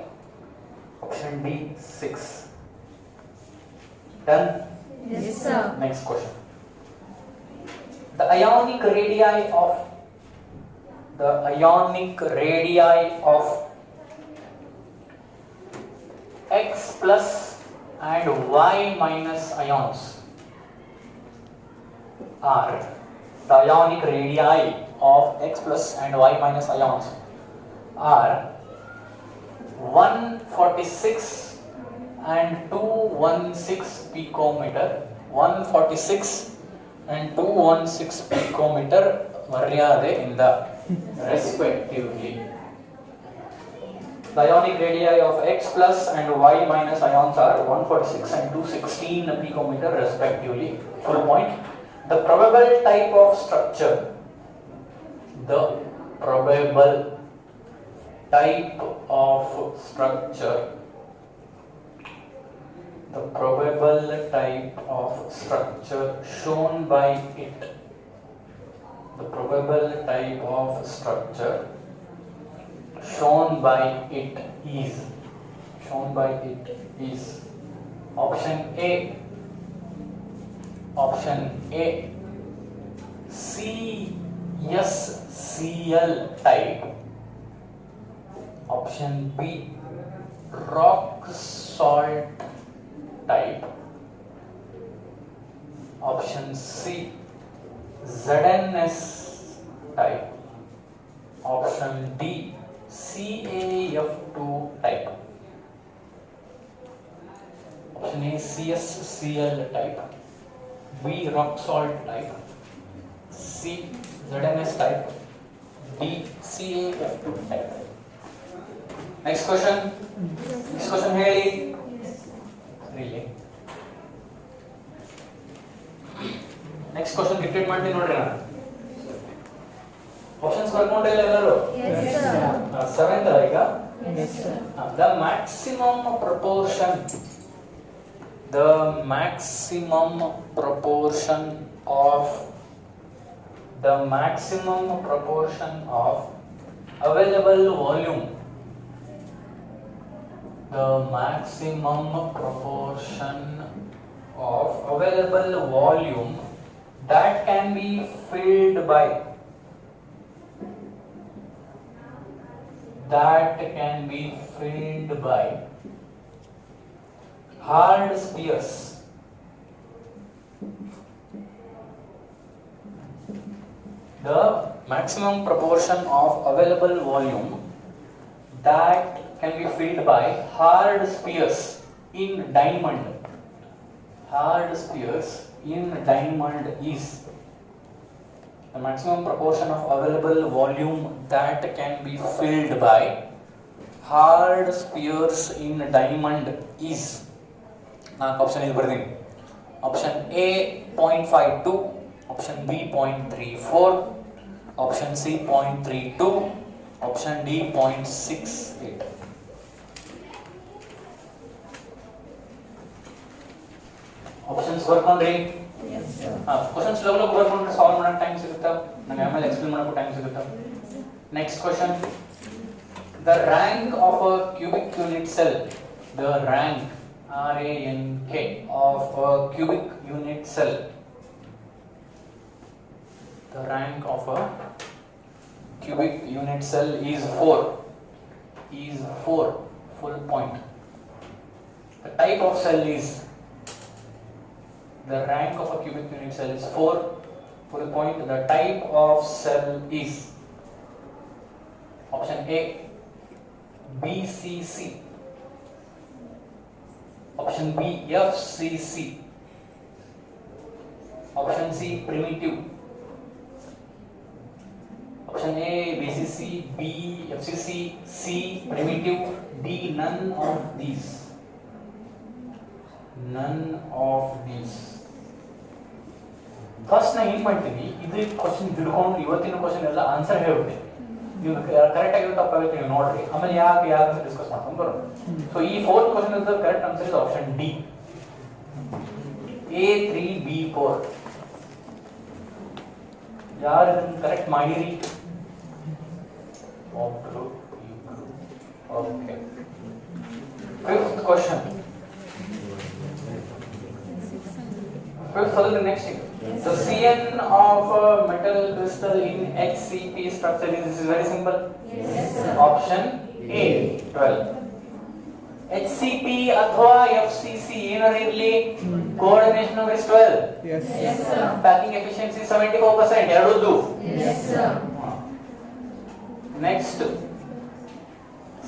option D 6. Done? Yes, sir. Next question. The ionic radii of X plus and Y minus ions are, the ionic radii of X plus and Y minus ions are 146 and 216 picometer, 146 and 216 picometer ಮರ್ಯಾದೆಯಿಂದ respectively. The ionic radii of X plus and Y minus ions are 146 and 216 picometer respectively. Full point. The probable type of structure the probable type of structure, the probable type of structure shown by it, the probable type of structure shown by it is option A CSCl type, option B rock salt type, option C ZNS type, option D CaF2 type. Option A CSCl type, B rock salt type, C ZNS type, D CaF2 type. Next question ಹೇಳಿ. Really? Next question ರಿಪೀಟ್ ಮಾಡ್ತೀನಿ ನೋಡ್ರಿ ನಾನು. ಆಪ್ಷನ್ಸ್ ಬರ್ಕೊಂಡಿಲ್ಲ ಎಲ್ಲರೂ? Yes, sir. 7th ಅಲ್ಲ ಈಗ? Yes, sir. The maximum proportion of available volume, the maximum proportion of available volume that can be filled by hard spheres. The maximum proportion of available volume that can be filled by hard spheres in diamond. Hard spheres in diamond is the maximum proportion of available volume that can be filled by hard spheres in diamond is. ನಾಲ್ಕು ಆಪ್ಷನ್ ಇಲ್ಲಿ ಬರ್ತೀನಿ. Option A 0.52, option B 0.34, option C 0.32, option D 0.68. Options ಬರ್ಕೊಂಡ್ರಿ? Yes, sir. ಕ್ವಶನ್ಸ್ ಲೆವೆಲ್ ಬರ್ಕೊಂಡ್ರೆ ಸಾಲ್ವ್ ಮಾಡಕ್ಕೆ ಟೈಮ್ ಸಿಗುತ್ತೆ, ನನಗೆ ಆಮೇಲೆ ಎಕ್ಸ್ಪ್ಲೇನ್ ಮಾಡಕ್ಕೆ ಟೈಮ್ ಸಿಗುತ್ತೆ. Next question, the rank of a cubic unit cell, the rank RANK of a cubic unit cell, the rank of a cubic unit cell is 4, full point. The type of cell is, the rank of a cubic unit cell is 4, full point. The type of cell is option A BCC, option B FCC, option C primitive, option A BCC, B FCC, C primitive, D none of these. First ನಾ ಏನ್ ಮಾಡ್ತೀನಿ, ಇದು ಕ್ವಶನ್ ತಿಳ್ಕೊಂಡು ಇವತ್ತಿನ ಕ್ವಶನ್ ಎಲ್ಲ ಆನ್ಸರ್ ಹೇಳ್ಬಿಡ್ತೀನಿ. ನೀವು ಕರೆಕ್ಟ್ ಆಗಿರೋ ತಪ್ಪಾಗುತ್ತೆ ನೀವು ನೋಡ್ರಿ, ಆಮೇಲೆ ಯಾಕೆ ಡಿಸ್ಕಸ್ ಮಾಡ್ಕೊಂಡು ಬರೋಣ. ಸೊ ಈ 4th ಕ್ವಶನ್ ಇದ್ದ correct answer is option D, A3B4. ಯಾರು ಇದನ್ನ ಕರೆಕ್ಟ್ ಮಾಡಿರಿ? ಒಬ್ರು ಇಬ್ರು. Okay, 5th question. 5th ಅಲ್ಲ, next the CN of a metal crystal in HCP structure is, this is very simple. Yes, sir. Option A 12. HCP ಅಥವಾ FCC ಏನಾರ ಇರಲಿ, coordination number is 12. Yes. Yes, sir. Packing efficiency 74%, ಎರಡೂದು. Yes, sir. Next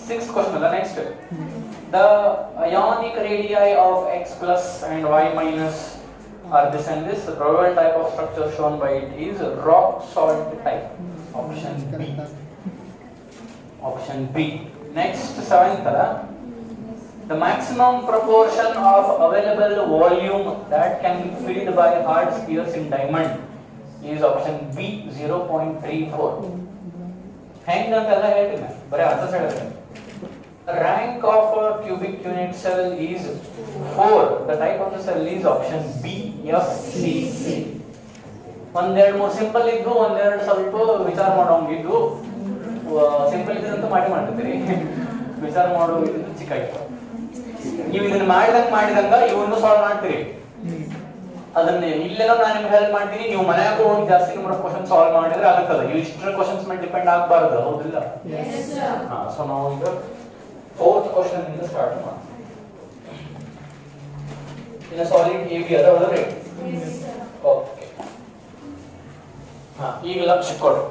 6th question ಅಲ್ಲ, next the ionic radii of X plus and Y minus are this and this. The probable type of structure shown by it is rock salt type. Option B. Option B. Next 7th, the maximum proportion of available volume that can be filled by hard spheres in diamond is option B 0.34. ಹೆಂಗ್ ಅಂತೆಲ್ಲ ಹೇಳ್ತೀನಿ ಬರೀ ಅರ್ಥ ಹೇಳಿದ್ರೆ rank of a cubic unit cell is 4. The type of the cell is option B, F, C, C. ಒಂದೆರಡು ಮೂರು ಸಿಂಪಲ್ ಇದ್ದು ಒಂದೆರಡು ಸ್ವಲ್ಪ ವಿಚಾರ ಮಾಡೋಂಗಿದ್ದು ಸಿಂಪಲ್ ಇದ್ದಂತ ಮಾಡ್ತಿರ್ತೀರಿ ವಿಚಾರ ಮಾಡೋ ಇದು ಚಿಕ್ಕ ಇತ್ತು ನೀವು ಇದನ್ನ ಮಾಡಿದಂಗ ಇವನು ಸಾಲ್ವ್ ಮಾಡ್ತೀರಿ ಅದನ್ನ ಇಲ್ಲೆಲ್ಲ ನಾನು ನಿಮ್ಗೆ ಹೆಲ್ಪ್ ಮಾಡ್ತೀನಿ ನೀವು ಮನೆಯಾಗ ಹೋಗಿ ಜಾಸ್ತಿ ನಂಬರ್ ಆಫ್ ಕ್ವಶನ್ ಸಾಲ್ವ್ ಮಾಡಿದ್ರೆ ಆಗುತ್ತಲ್ಲ ಇಷ್ಟು ಕ್ವಶನ್ಸ್ ಮೇಲೆ ಡಿಪೆಂಡ್ ಆಗಬಾರ್ದು ಹೌದಿಲ್ಲ ಸೊ ನಾವು ಈಗ fourth question ಇಂದ ಸ್ಟಾರ್ಟ್ ಮಾಡೋಣ ಇನ್ನ ಸಾಲಿಡ್ ಎ ಬಿ ಅದಾವಲ್ರಿ ಓಕೆ ಈಗ ಲಕ್ಷ್ಯ ಕೊಡು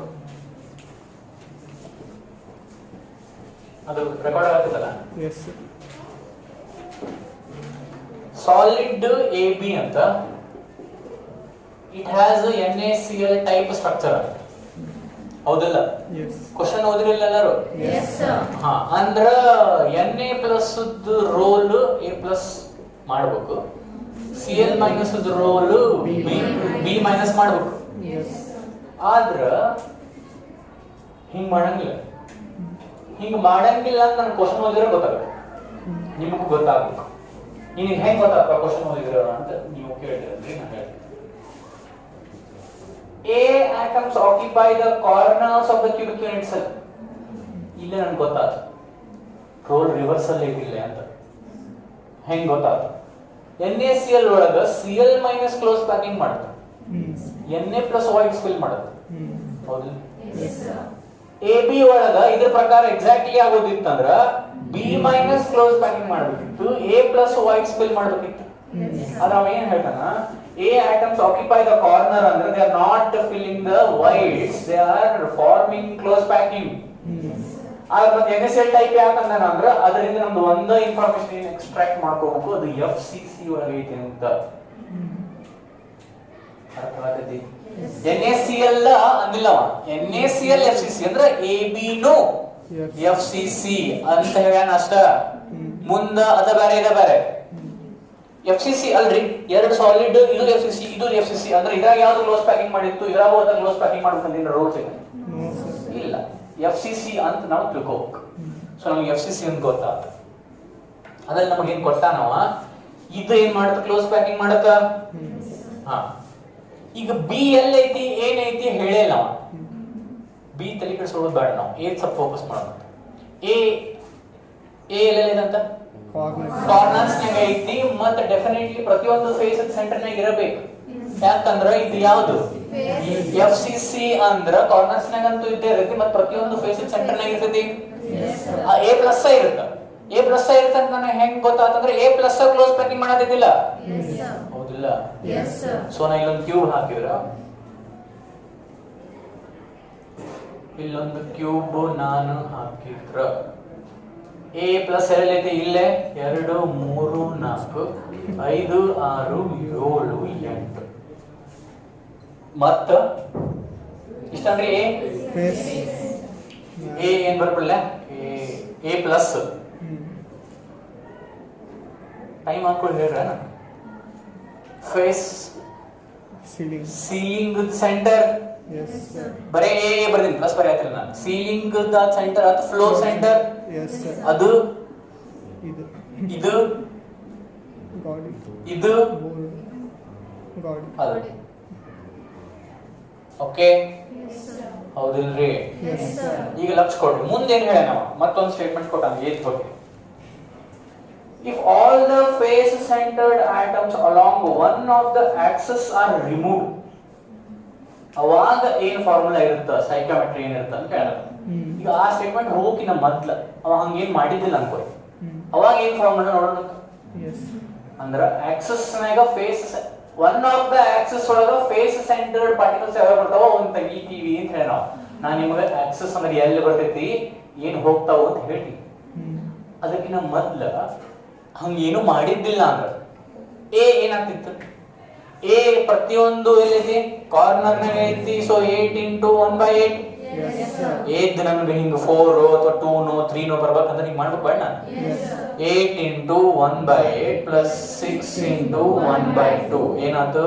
ಅದು ರೆಕಾರ್ಡ್ ಆಗುತ್ತಲ್ಲ ಎಸ್ ಸಾಲಿಡ್ ಎ ಬಿ ಅಂತ it has NaCl type structure ಹೌದಲ್ಲ ಎಸ್ ಕ್ವಶನ್ ಓದಿರಲಿಲ್ಲ ಎಲ್ಲರೂ Yes, sir. ಹಾ ಅಂದ್ರ Na plus role A plus ಮಾಡಬೇಕು Cl minus role B minus ಮಾಡಬೇಕು ಎಸ್ ಆದ್ರ ಹಿಂಗ್ ಮಾಡಂಗಿಲ್ಲ ಅಂತ ನಾನು ಕ್ವಶನ್ ಓದಿದ್ರೆ ಗೊತ್ತಾಗುತ್ತೆ ನಿಮಗೂ ಗೊತ್ತಾಗಬೇಕು ನಿನಗೆ ಹೆಂಗ್ ಗೊತ್ತಾಗ್ತಾ ಕ್ವಶನ್ ಓದಿದ್ರ ಅಂತ ನೀವು ಕೇಳ್ತೀರಲ್ರಿ ನಾನು ಹೇಳ್ತೀನಿ A atoms occupy the corners of the cubic unit cell. ಇಲ್ಲೇ ನನಗೆ ಗೊತ್ತಾಯ್ತು ರೋಲ್ ರಿವರ್ಸಲ್ ಇಟ್ಟಿಲ್ಲ ಅಂತ ಹೆಂಗ್ ಗೊತ್ತಾಯ್ತು NaCl ಒಳಗ Cl ಮೈನಸ್ ಕ್ಲೋಸ್ ಪ್ಯಾಕಿಂಗ್ ಮಾಡುತ್ತೆ Na ಪ್ಲಸ್ ವೈಟ್ ಸ್ಪಿಲ್ ಮಾಡುತ್ತೆ ಹೌದು Yes, sir. AB ಒಳಗ ಇದ್ರ ಪ್ರಕಾರ ಎಕ್ಸಾಕ್ಟ್ಲಿ ಆಗೋದಿತ್ತಂದ್ರ B ಮೈನಸ್ ಕ್ಲೋಸ್ ಪ್ಯಾಕಿಂಗ್ ಮಾಡಬೇಕಿತ್ತು A ಪ್ಲಸ್ ವೈಟ್ ಸ್ಪಿಲ್ ಮಾಡಬೇಕಿತ್ತು ಆದ್ರೆ ಅವ ಏನ್ ಹೇಳ್ತಾನ A atoms occupy the corner ಅಂದ್ರೆ they are not filling the voids, they are forming close packing. ಆದ್ರೆ ಮತ್ತೆ NaCl ಟೈಪ್ ಯಾಕಂದ್ರೆ ಅಂದ್ರೆ ಅದರಿಂದ ನಮ್ದು ಒಂದ ಇನ್ಫಾರ್ಮೇಶನ್ ಏನ್ ಎಕ್ಸ್ಟ್ರಾಕ್ಟ್ ಮಾಡ್ಕೋಬೇಕು ಅದು FCC ಒಳಗೆ ಐತೆ ಅಂತ ಅರ್ಥವಾಗ್ತೈತಿ NaCl ಅಂದಿಲ್ಲವ NaCl FCC ಅಂದ್ರೆ AB ನು FCC ಅಂತ ಹೇಳ್ಯಾನ ಅಷ್ಟ ಮುಂದ ಅದ ಬೇರೆ ಇದ ಬೇರೆ FCC ಅಲ್ರಿ ಎರಡು ಸಾಲಿಡ್ ಇದು FCC ಇದು FCC ಅಂದ್ರೆ ಇದ್ರಾಗ ಯಾವ್ದು ಕ್ಲೋಸ್ ಪ್ಯಾಕಿಂಗ್ ಮಾಡಿತ್ತು ಇದ್ರಾಗ ಹೋದ ಕ್ಲೋಸ್ ಪ್ಯಾಕಿಂಗ್ ಮಾಡ್ಬೇಕಂತ ರೂಲ್ಸ್ ಇದೆ ಇಲ್ಲ FCC ಅಂತ ನಾವು ತಿಳ್ಕೋಬೇಕು ಸೊ ನಮ್ಗೆ FCC ಅಂತ ಗೊತ್ತಾತ ಅದ್ರಲ್ಲಿ ನಮಗೆ ಏನ್ ಕೊಟ್ಟಾನವ ಇದು ಏನ್ ಮಾಡುತ್ತೆ ಕ್ಲೋಸ್ ಪ್ಯಾಕಿಂಗ್ ಮಾಡತ್ತ ಹಾ ಈಗ B ಎಲ್ಲಿ ಐತಿ ಏನೈತಿ ಹೇಳಿಲ್ಲ ಅವ B ತಲೆ ಕೆಡಿಸ್ಕೊಳ್ಳೋದು ಬೇಡ ನಾವು A ಸ್ವಲ್ಪ ಫೋಕಸ್ ಮಾಡೋಣ A ಎಲ್ಲೆಲ್ಲ ಅಂತ ಕಾರ್ನರ್ಸ್ ನಾಗ ಐತಿ ಮತ್ತೆ ಡೆಫಿನೆಟ್ಲಿ ಪ್ರತಿಯೊಂದು ಫೇಸ್ ಸೆಂಟರ್ ನಾಗ ಇರಬೇಕು ಯಾಕಂದ್ರ ಇದು ಯಾವುದು FCC ಅಂದ್ರ ಕಾರ್ನರ್ಸ್ ನಾಗಂತೂ ಇದ್ದೇ ಇರುತ್ತೆ ಮತ್ತೆ ಪ್ರತಿಯೊಂದು ಫೇಸ್ ಸೆಂಟರ್ ನಾಗ ಇರ್ತೈತಿ A ಪ್ಲಸ್ ಇರುತ್ತೆ A ಪ್ಲಸ್ ಇರುತ್ತೆ ಅಂತ ನನಗೆ ಹೆಂಗ್ ಗೊತ್ತಾತಂದ್ರೆ A ಪ್ಲಸ್ ಕ್ಲೋಸ್ ಪ್ಯಾಕಿಂಗ್ ಮಾಡೋದಿಲ್ಲ ಹೌದಿಲ್ಲ ಸೊ ನಾ ಇಲ್ಲೊಂದು ಕ್ಯೂಬ್ ಹಾಕಿದ್ರ ಇಲ್ಲೊಂದು ಕ್ಯೂಬ್ ನಾನು ಹಾಕಿದ್ರ A ಪ್ಲಸ್ ಎಲ್ಲೈತಿ ಇಲ್ಲೇ 2 3 4 5 6 7 8 ಮತ್ತ ಇಷ್ಟಂದ್ರೆ A ಏನ್ ಬರ್ಬಿಡಲ್ಲ A ಪ್ಲಸ್ ಟೈಮ್ ಹಾಕೊಂಡು ಹೇಳ್ರ ಫೇಸ್ ಸೀಲಿಂಗ್ ಸೆಂಟರ್ ಬರೇ A ಬರ್ತೀನಿ ಪ್ಲಸ್ ಬರೆಯತ್ತಿಲ್ಲ ನಾನು ಸೀಲಿಂಗ್ ದ ಸೆಂಟರ್ ಅಥವಾ ಫ್ಲೋರ್ ಸೆಂಟರ್ ಅದು ಇದು ಇದು ಅದು ಓಕೆ ಹೌದಿಲ್ರಿ ಈಗ ಲಕ್ಷ ಕೊಡ್ರಿ ಮುಂದೆ ಏನ್ ಹೇಳ ನಾವು ಮತ್ತೊಂದು ಸ್ಟೇಟ್ಮೆಂಟ್ ಕೊಟ್ಟಾನ ಏತ್ ಬಗ್ಗೆ if all the face centered atoms along one of the axis are removed ಅವಾಗ ಏನ್ ಫಾರ್ಮುಲಾ ಇರುತ್ತೆ ಸೈಕೋಮೆಟ್ರಿ ಏನಿರುತ್ತೆ ಅಂತ ಹೇಳ ಈಗ ಆ ಸ್ಟೇಟ್ಮೆಂಟ್ ಹೋಗಿನ ಮೊದ್ಲ ಅವ ಹಂಗೇನ್ ಮಾಡಿದ್ದಿಲ್ಲ ಅನ್ಕೋರಿ ಅವಾಗ ಏನ್ ಫಾರ್ಮುಲಾ ನೋಡೋಣ ಅಂದ್ರ ಆಕ್ಸಿಸ್ ನಾಗ phase one of the Axis ಒಳಗ ಫೇಸ್ ಸೆಂಟರ್ಡ್ ಪಾರ್ಟಿಕಲ್ಸ್ ಯಾವ ಬರ್ತಾವ ಒಂದ್ ತೆಗಿತೀವಿ ಅಂತ ಹೇಳ ನಾನ್ ನಿಮಗೆ ಆಕ್ಸಿಸ್ ಅಂದ್ರೆ ಎಲ್ಲಿ ಬರ್ತೈತಿ ಏನ್ ಹೋಗ್ತಾವ ಅಂತ ಹೇಳಿ ಅದಕ್ಕಿಂತ ಮೊದ್ಲ ಹಂಗೇನು ಮಾಡಿದ್ದಿಲ್ಲ ಅಂದ್ರ ಏನಾಗ್ತಿತ್ತು A ಪ್ರತಿಯೊಂದು ಎಲ್ಲೈತಿ ಕಾರ್ನರ್ ನಾಗ ಐತಿ ಸೊ 8 into 1/8 8 ನಮಗೆ ಹಿಂಗ 4 ಅಥವಾ 2 ನೋ 3 ನೋ ಬರ್ಬೇಕಂದ್ರೆ ಹಿಂಗ ಮಾಡ್ಬೇಕು ಬೇಡ 8 into 1/8 plus 6 into 1/2 ಏನಾಯ್ತು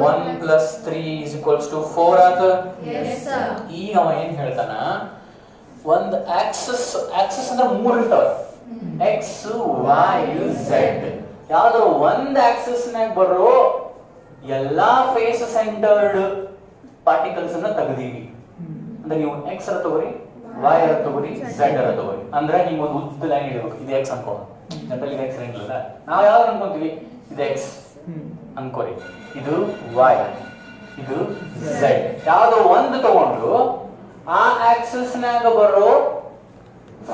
1 plus 3 is equals to 4 ಆತ ಈಗ ಅವ ಏನ್ ಹೇಳ್ತಾನ ಒಂದು ಆಕ್ಸಿಸ್ ಅಂದ್ರೆ ಮೂರು ಇರ್ತಾವ, ಎಕ್ಸ್ ವೈ ಝೆಡ್. ಯಾವ್ದಾದ್ರು ಒಂದ್ ಆಕ್ಸಿಸ್ ನಾಗ ಬರೋ ಎಲ್ಲಾ ಫೇಸ್ ಸೆಂಟರ್ಡ್ ಪಾರ್ಟಿಕಲ್ಸ್ ಅನ್ನ ತೆಗೆದೀವಿ ಅಂದ್ರೆ ನೀವು ಎಕ್ಸ್ ಅರ ತಗೋರಿ, ವೈ ಅರ ತಗೋರಿ, ಝೆಡ್ ಅರ ತಗೋರಿ. ಅಂದ್ರೆ ನಿಮ್ಗೆ ಒಂದು ಉದ್ದ ಲೈನ್ ಇಡಬೇಕು. ಇದು ಎಕ್ಸ್ ಅನ್ಕೊಳ್ಳೋಣ, ಜನರಲ್ ಇದು ಎಕ್ಸ್ ಇರಲಿಲ್ಲ. ನಾವು ಯಾವ್ದು ಅನ್ಕೊಂತೀವಿ, ಇದು ಎಕ್ಸ್ ಅನ್ಕೋರಿ, ಇದು ವೈ, ಇದು ಝೆಡ್. ಯಾವ್ದೋ ಒಂದು ತಗೊಂಡು ಆ ಆಕ್ಸಿಸ್ ನಾಗ ಬರೋ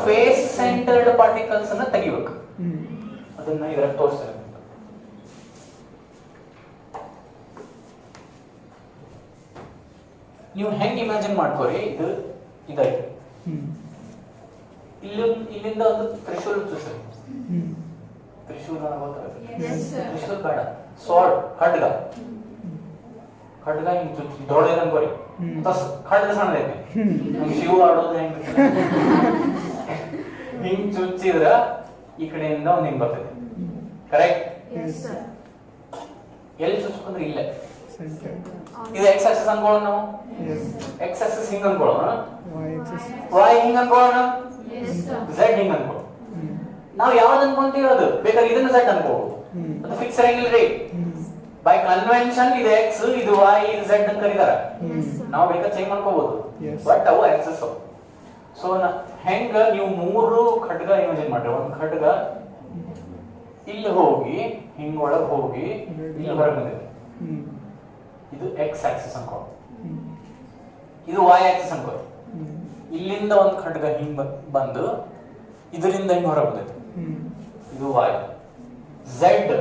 ಫೇಸ್ ಸೆಂಟರ್ಡ್ ಪಾರ್ಟಿಕಲ್ಸ್ ಅನ್ನ ತೆಗಿಬೇಕು. ಅದನ್ನ ಇದ್ರಾಗ ತೋರಿಸ್ತೇನೆ. ನೀವು ಹೆಂಗ್ ಇಮ್ಯಾಜಿನ್ ಮಾಡ್ಕೋರಿ, ಇದು ಇದಾಯ್ತು, ಇಲ್ಲಿಂದ ಒಂದು ತ್ರಿಶೂಲ್ ಚೂಸರಿ. ತ್ರಿಶೂಲ್ ತ್ರಿಶೂಲ್ ಬೇಡ, ಸ್ವಾರ್ಡ್, ಖಡ್ಗ ಹಿಂಗ್ ಚುಚ್ಚಿ ದೊಡ್ಡದ ಅನ್ಕೋರಿ, ಖಡ್ಗ ಸಣ್ಣದೈತಿ. ನಮ್ಗೆ ಶಿವ ಆಡೋದು ಹೆಂಗ್ ಹಿಂಗ್ ಚುಚ್ಚಿದ್ರ ಈ ಕಡೆಯಿಂದ ಒಂದ್ ಹಿಂಗ್ ಬರ್ತದೆ. ಕರೆಕ್ಟ್? ಎಲ್ಲಿ ಚುಚ್ಕೊಂಡ್ರೆ ಇಲ್ಲೇ. ಇದು ಎಕ್ಸ್ ಆಕ್ಸಿಸ್ ಅನ್ಕೊಳ್ಳೋಣ ನಾವು, ಎಕ್ಸ್ ಆಕ್ಸಿಸ್ ಹಿಂಗ್ ಅನ್ಕೊಳ್ಳೋಣ, ವೈ ಹಿಂಗ್ ಅನ್ಕೊಳ್ಳೋಣ, ಝೆಡ್ ಹಿಂಗ್ ಅನ್ಕೊಳ್ಳೋಣ. ನಾವು ಯಾವ್ದು ಅನ್ಕೊಂತೀವಿ ಅದು ಬೇಕಾದ್ರೆ ಇದನ್ನ ಝೆಡ್ ಅನ್ಕೋಬಹುದು, ಅದು ಫಿಕ್ಸ್ ಆಗಿಲ್ರಿ. ಬೈ ಕನ್ವೆನ್ಷನ್ ಇದು ಎಕ್ಸ್, ಇದು ವೈ, ಇದು ಝೆಡ್ ಅಂತ ಕರೀತಾರ. ನಾವು ಬೇಕಾದ್ರೆ ಚೇಂಜ್ ಮಾಡ್ಕೋಬಹುದು, ಬಟ್ ಅವು ಆಕ್ಸಿಸ್. ಸೊ ಹೆಂಗ ನೀವು ಮೂರು ಖಡ್ಗ ಇಮ್ಯಾಜಿನ್ ಮಾಡ್ರಿ. ಒಂದು ಖಡ್ಗ ಇಲ್ಲಿ ಹೋಗಿ ಹಿಂಗ್ ಒಳಗ್ ಹೋಗಿ ಇಲ್ಲಿ ಹೊರಗೆ ಬಂದಿದೆ, ಇದು ಎಕ್ಸ್ ಆಕ್ಸಿಸ್ ಅನ್ಕೋ. ಇದು ವೈ ಆಕ್ಸಿಸ್ ಅನ್ಕೋ. ಇಲ್ಲಿಂದ ಒಂದು ಖಡ್ಗ ಹಿಂಗ್ ಬಂದು ಇದರಿಂದ ಹಿಂಗ್ ಹೊರಗೆ ಬಂದಿದೆ, ಇದು ವೈ. ಝೆಡ್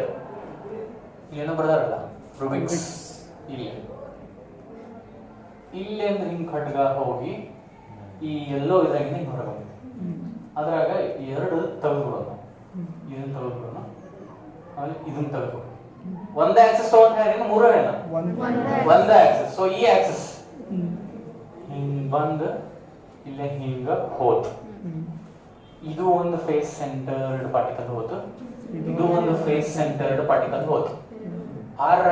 ಏನೋ ಬರ್ದಾರಲ್ಲ ರೂಬಿಕ್ಸ್, ಇಲ್ಲಿ ಅಂದ್ರೆ ಹಿಂಗ್ ಖಡ್ಗ ಹೋಗಿ ಈ ಎಲ್ಲೋ ಇದ್ರಾಗಿಂದ ಹಿಂಗ್ ಹೊರಗೆ ಬಂದಿದೆ. ಅದ್ರಾಗ ಎರಡು ತೆಗೆದ್ಬಿಡೋಣ, ಇದನ್ನ ತೆಗೆದ್ಬಿಡೋಣ, ಆಮೇಲೆ ಇದನ್ನ ತೆಗೆದ್ಬಿಡೋಣ. ಒಂದೇ ಆಕ್ಸಿಸ್ ತಗೊಂಡ್ ಹೇಳಿ, ಮೂರೇ ಇಲ್ಲ, ಒಂದೇ ಆಕ್ಸಿಸ್. ಸೊ ಈ ಆಕ್ಸಿಸ್ ಹಿಂಗ್ ಬಂದು ಇಲ್ಲೇ ಹಿಂಗ ಹೋತು, ಇದು ಒಂದು ಫೇಸ್ ಸೆಂಟರ್ಡ್ ಪಾರ್ಟಿಕಲ್ ಹೋತು, ಇದು ಒಂದು ಫೇಸ್ ಸೆಂಟರ್ಡ್ ಪಾರ್ಟಿಕಲ್ ಹೋತು. ಆರ್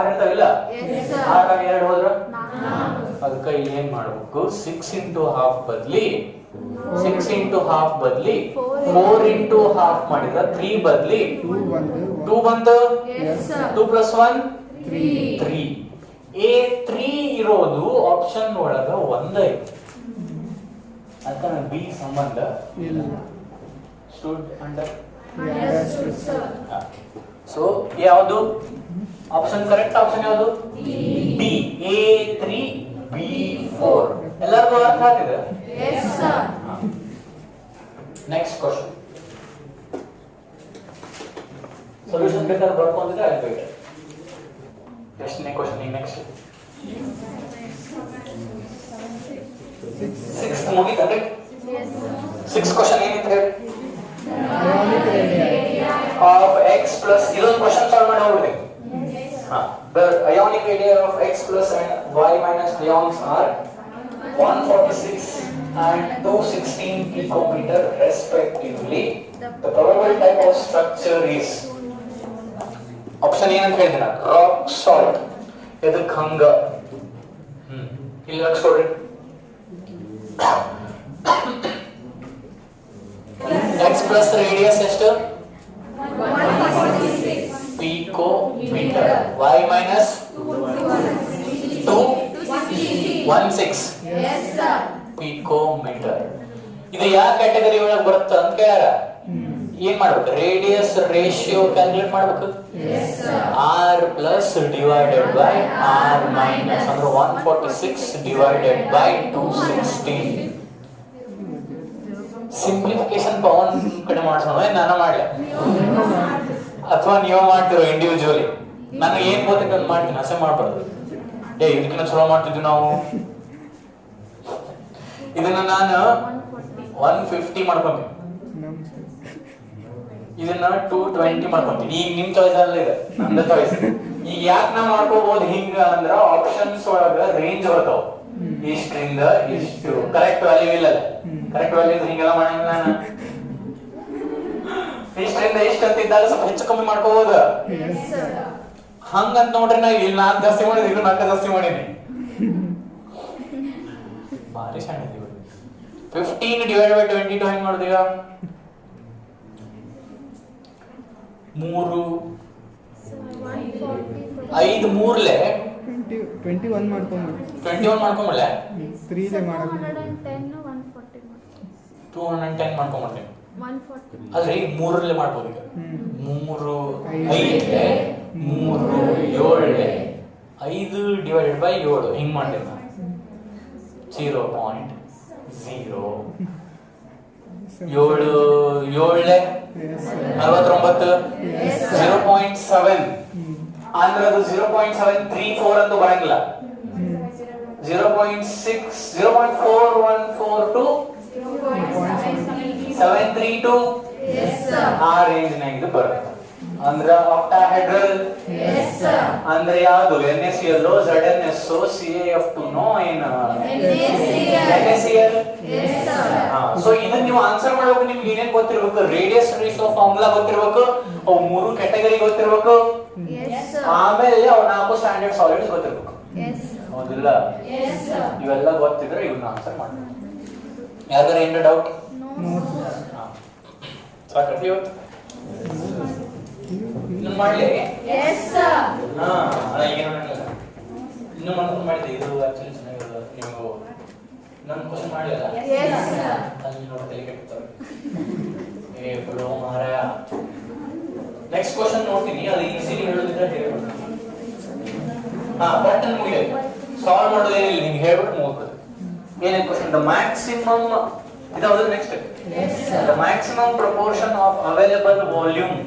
ಇರ್ತಾವಿಲ್ಲ, ಆರಾಗ ಎರಡು ಹೋದ್ರ ಅದಕ್ಕೆ ಇಲ್ಲಿ ಏನ್ ಮಾಡ್ಬೇಕು, 6 into half ಬದ್ಲಿ 6 into half ಬದ್ಲಿ 4 into half ಮಾಡಿದ್ರ 3 ಬದ್ಲಿ 2 ಬಂತು, 2 plus 1 3. A3 ಇರೋದು ಆಪ್ಷನ್ ಒಳಗ ಒಂದೈತಿ, ಅದಕ್ಕೆ ಬಿ ಸಂಬಂಧ ಸ್ಟೂಡ್ ಅಂಡರ್. ಸೊ ಯಾವುದು ಆಪ್ಷನ್ ಕರೆಕ್ಟ್? ಆಪ್ಷನ್ ಯಾವುದು? D, A3 B4. ಎಲ್ಲರಿಗೂ ಅರ್ಥ ಆಗ್ತಿದೆ? Next question. ಸೊಲ್ಯೂಷನ್ ಬೇಕಾದ್ರೆ ಬರ್ಕೊಂಡಿದ್ರೆ ಆಗ್ಬೇಕು. ಎಷ್ಟನೇ ಕ್ವಶನ್ ಈಗ ನೆಕ್ಸ್ಟ್? 6th ಮುಗಿತಂದ್ರೆ 6th ಕ್ವಶನ್ ಏನಿದ್ರೆ of x plus ಇದೊಂದು ಕ್ವಶನ್ ಸಾಲ್ವ್ ಮಾಡಿ ಹೋಗ್ಬಿಡಿ. The ionic radii of x plus and y minus ions are 146 and 216 picometer respectively. The probable type of structure is option ಏನಂತ ಹೇಳಿದ್ರೆ ರಾಕ್ ಸಾಲ್ಟ್. ಇದಕ್ಕೆ ಹಂಗ ಇಲ್ಲಿ ಲಕ್ಷೋಡ್ರಿ, x plus radius ಎಷ್ಟು? 146 picometer. y minus 216 picometer. ಇದು ಯಾವ ಕ್ಯಾಟಗರಿ ಒಳಗೆ ಬರುತ್ತೆ ಅಂತ ಕೇಳ್ಯಾರ. ಏನ್ ಮಾಡ್ಬೇಕು? ರೇಡಿಯಸ್ ರೇಷಿಯೋ ಕ್ಯಾಲ್ಕುಲೇಟ್ ಮಾಡ್ಬೇಕು. r plus divided by r minus ಅಂದ್ರೆ 146 divided by 216. ಸಿಂಪ್ಲಿಫಿಕೇಶನ್ ಪವನ್ ಕಡೆ ಮಾಡ್ಸೋಣ, ನಾನು ಮಾಡ್ಲ ಅಥವಾ ನೀವು ಮಾಡ್ತಿರೋ ಇಂಡಿವಿಜುವಲಿ? ನನಗೆ ಏನ್ ಗೊತ್ತೈತೆ ಅಂತ ಮಾಡ್ತೀನಿ, ಅಸೆ ಮಾಡ್ಬಾರ್ದು. ಇದಕ್ಕಿಂತ ಚಲೋ ಮಾಡ್ತಿದ್ವಿ ನಾವು. ಇದನ್ನ ನಾನು 150 ಮಾಡ್ಕೊಂತೀನಿ, ಇದನ್ನ 220 ಮಾಡ್ಕೊಂತೀನಿ. ಈಗ ನಿಮ್ ಚಾಯ್ಸ್ ಅಲ್ಲ, ಇದೆ ನಂದ ಚಾಯ್ಸ್. ಈಗ ಯಾಕೆ ನಾ ಮಾಡ್ಕೋಬಹುದು ಹಿಂಗ ಅಂದ್ರ ಆಪ್ಷನ್ಸ್ ಒಳಗ ರೇಂಜ್ ಬರ್ತಾವ, ಇಷ್ಟರಿಂದ ಇಷ್ಟು. ಕರೆಕ್ಟ್ ವ್ಯಾಲ್ಯೂ ಇಲ್ಲ, ಕರೆಕ್ಟ್ ವ್ಯಾಲ್ಯೂ ಹಿಂಗೆಲ್ಲ ಮಾಡಂಗಿಲ್ಲ. ನಾನು ಇಷ್ಟರಿಂದ ಇಷ್ಟ ಅಂತ ಇದ್ದಾಗ ಸ್ವಲ್ಪ ಹೆಚ್ಚು ಕಮ್ಮಿ ಮಾಡ್ಕೋಬಹುದು. ಹಂಗಂತ ನೋಡ್ರಿ, ನಾ ಇಲ್ಲಿ 4 ಜಾಸ್ತಿ ಮಾಡಿದ್ವಿ, ಇದು 4 ಜಾಸ್ತಿ ಮಾಡೀನಿ. ಭಾರಿ ಶಾಣೆ 15 ಡಿವೈಡ್ ಬೈ 22 ಹೆಂಗ್ ಮಾಡ್ತೀಗ? 3 5 ಮೂರ್ಲೆ 21 ಮಾಡ್ಕೊಂಬ 21 ಮಾಡ್ಕೊಂಬಲ್ಲೆ 3 ಲೇ ಮಾಡಕ್ಕೆ 210 ಮಾಡ್ಕೊಂಬರ್ತೀನಿ 140 ಆದ್ರೆ ಈಗ 3 ಮಾಡ್ಬೋದು ಈಗ 3 5 ಡಿವೈಡೆಡ್ ಬೈ 7 ಹಿಂಗ್ ಮಾಡ್ತೀನಿ ನಾನು 0.0 7 49 0.7 ಅಂದ್ರೆ ಅದು 0.734 ಅಂತ ಬರಂಗಿಲ್ಲ 0.6 0.4142 732 ಆ ರೇಂಜ್ ನಾಗ ಬರುತ್ತೆ ಅಂದ್ರೆ ಆಕ್ಟಾಹೆಡ್ರಲ್ ಅಂದ್ರೆ ಯಾವುದು NaCl ZnSO CaF2 ನೋ ಏನು NaCl ಸೊ ಇದನ್ನ ನೀವು ಆನ್ಸರ್ ಮಾಡಬೇಕು ನಿಮ್ಗೆ ಏನೇನ್ ಗೊತ್ತಿರಬೇಕು ರೇಡಿಯಸ್ ರೇಷಿಯೋ ಫಾರ್ಮುಲಾ ಗೊತ್ತಿರಬೇಕು ಅವು ಮೂರು ಕ್ಯಾಟಗರಿ ಗೊತ್ತಿರಬೇಕು ಆಮೇಲೆ ಅವು 4 ಸ್ಟ್ಯಾಂಡರ್ಡ್ ಸಾಲಿಡ್ಸ್ ಗೊತ್ತಿರಬೇಕು ಹೌದಿಲ್ಲ ಇವೆಲ್ಲ ಗೊತ್ತಿದ್ರೆ ಇವನ್ನ ಆನ್ಸರ್ ಮಾಡಬೇಕು ಯಾರಿಗಾರ ಏನ್ ಡೌಟ್ ಸಾಕಪ್ಪ ಇವತ್ತು ಇನ್ನೊಂದು ಮಾಡ್ಲಿ ಹಾ ಏನು ಮಾಡಲಿಲ್ಲ ಇನ್ನೊಂದು ಮಾಡ್ಕೊಂಡು ಮಾಡಿದೆ ಇದು ಆಕ್ಚುಲಿ ಚೆನ್ನಾಗಿರೋದು ನೀವು ಇನ್ನೊಂದು ಕ್ವಶನ್ ಮಾಡಲಿಲ್ಲ ಅಲ್ಲಿ ನೋಡಿ ತಲೆ ಕೆಡ್ತಾರೆ ಏ ಬಿಡೋ ಮಾರಾಯ ನೆಕ್ಸ್ಟ್ ಕ್ವಶನ್ ನೋಡ್ತೀನಿ ಅದು ಈಸಿಲಿ ಹೇಳೋದಿದ್ರೆ ಹೇಳ್ಬಿಡ್ತೀನಿ ಹಾ ಪ್ಯಾಟರ್ನ್ ಮುಗಿದ ಸಾಲ್ವ್ ಮಾಡೋದೇನಿಲ್ಲ ನಿಮ್ಗೆ ಹೇಳ್ಬಿಟ್ಟು ಮುಗಿಸ್ತದೆ ಏನೇ ಕ್ವಶನ್ ದ ಮ್ಯಾಕ್ಸಿಮಮ್ ಇದಾವುದು next the maximum proportion of available volume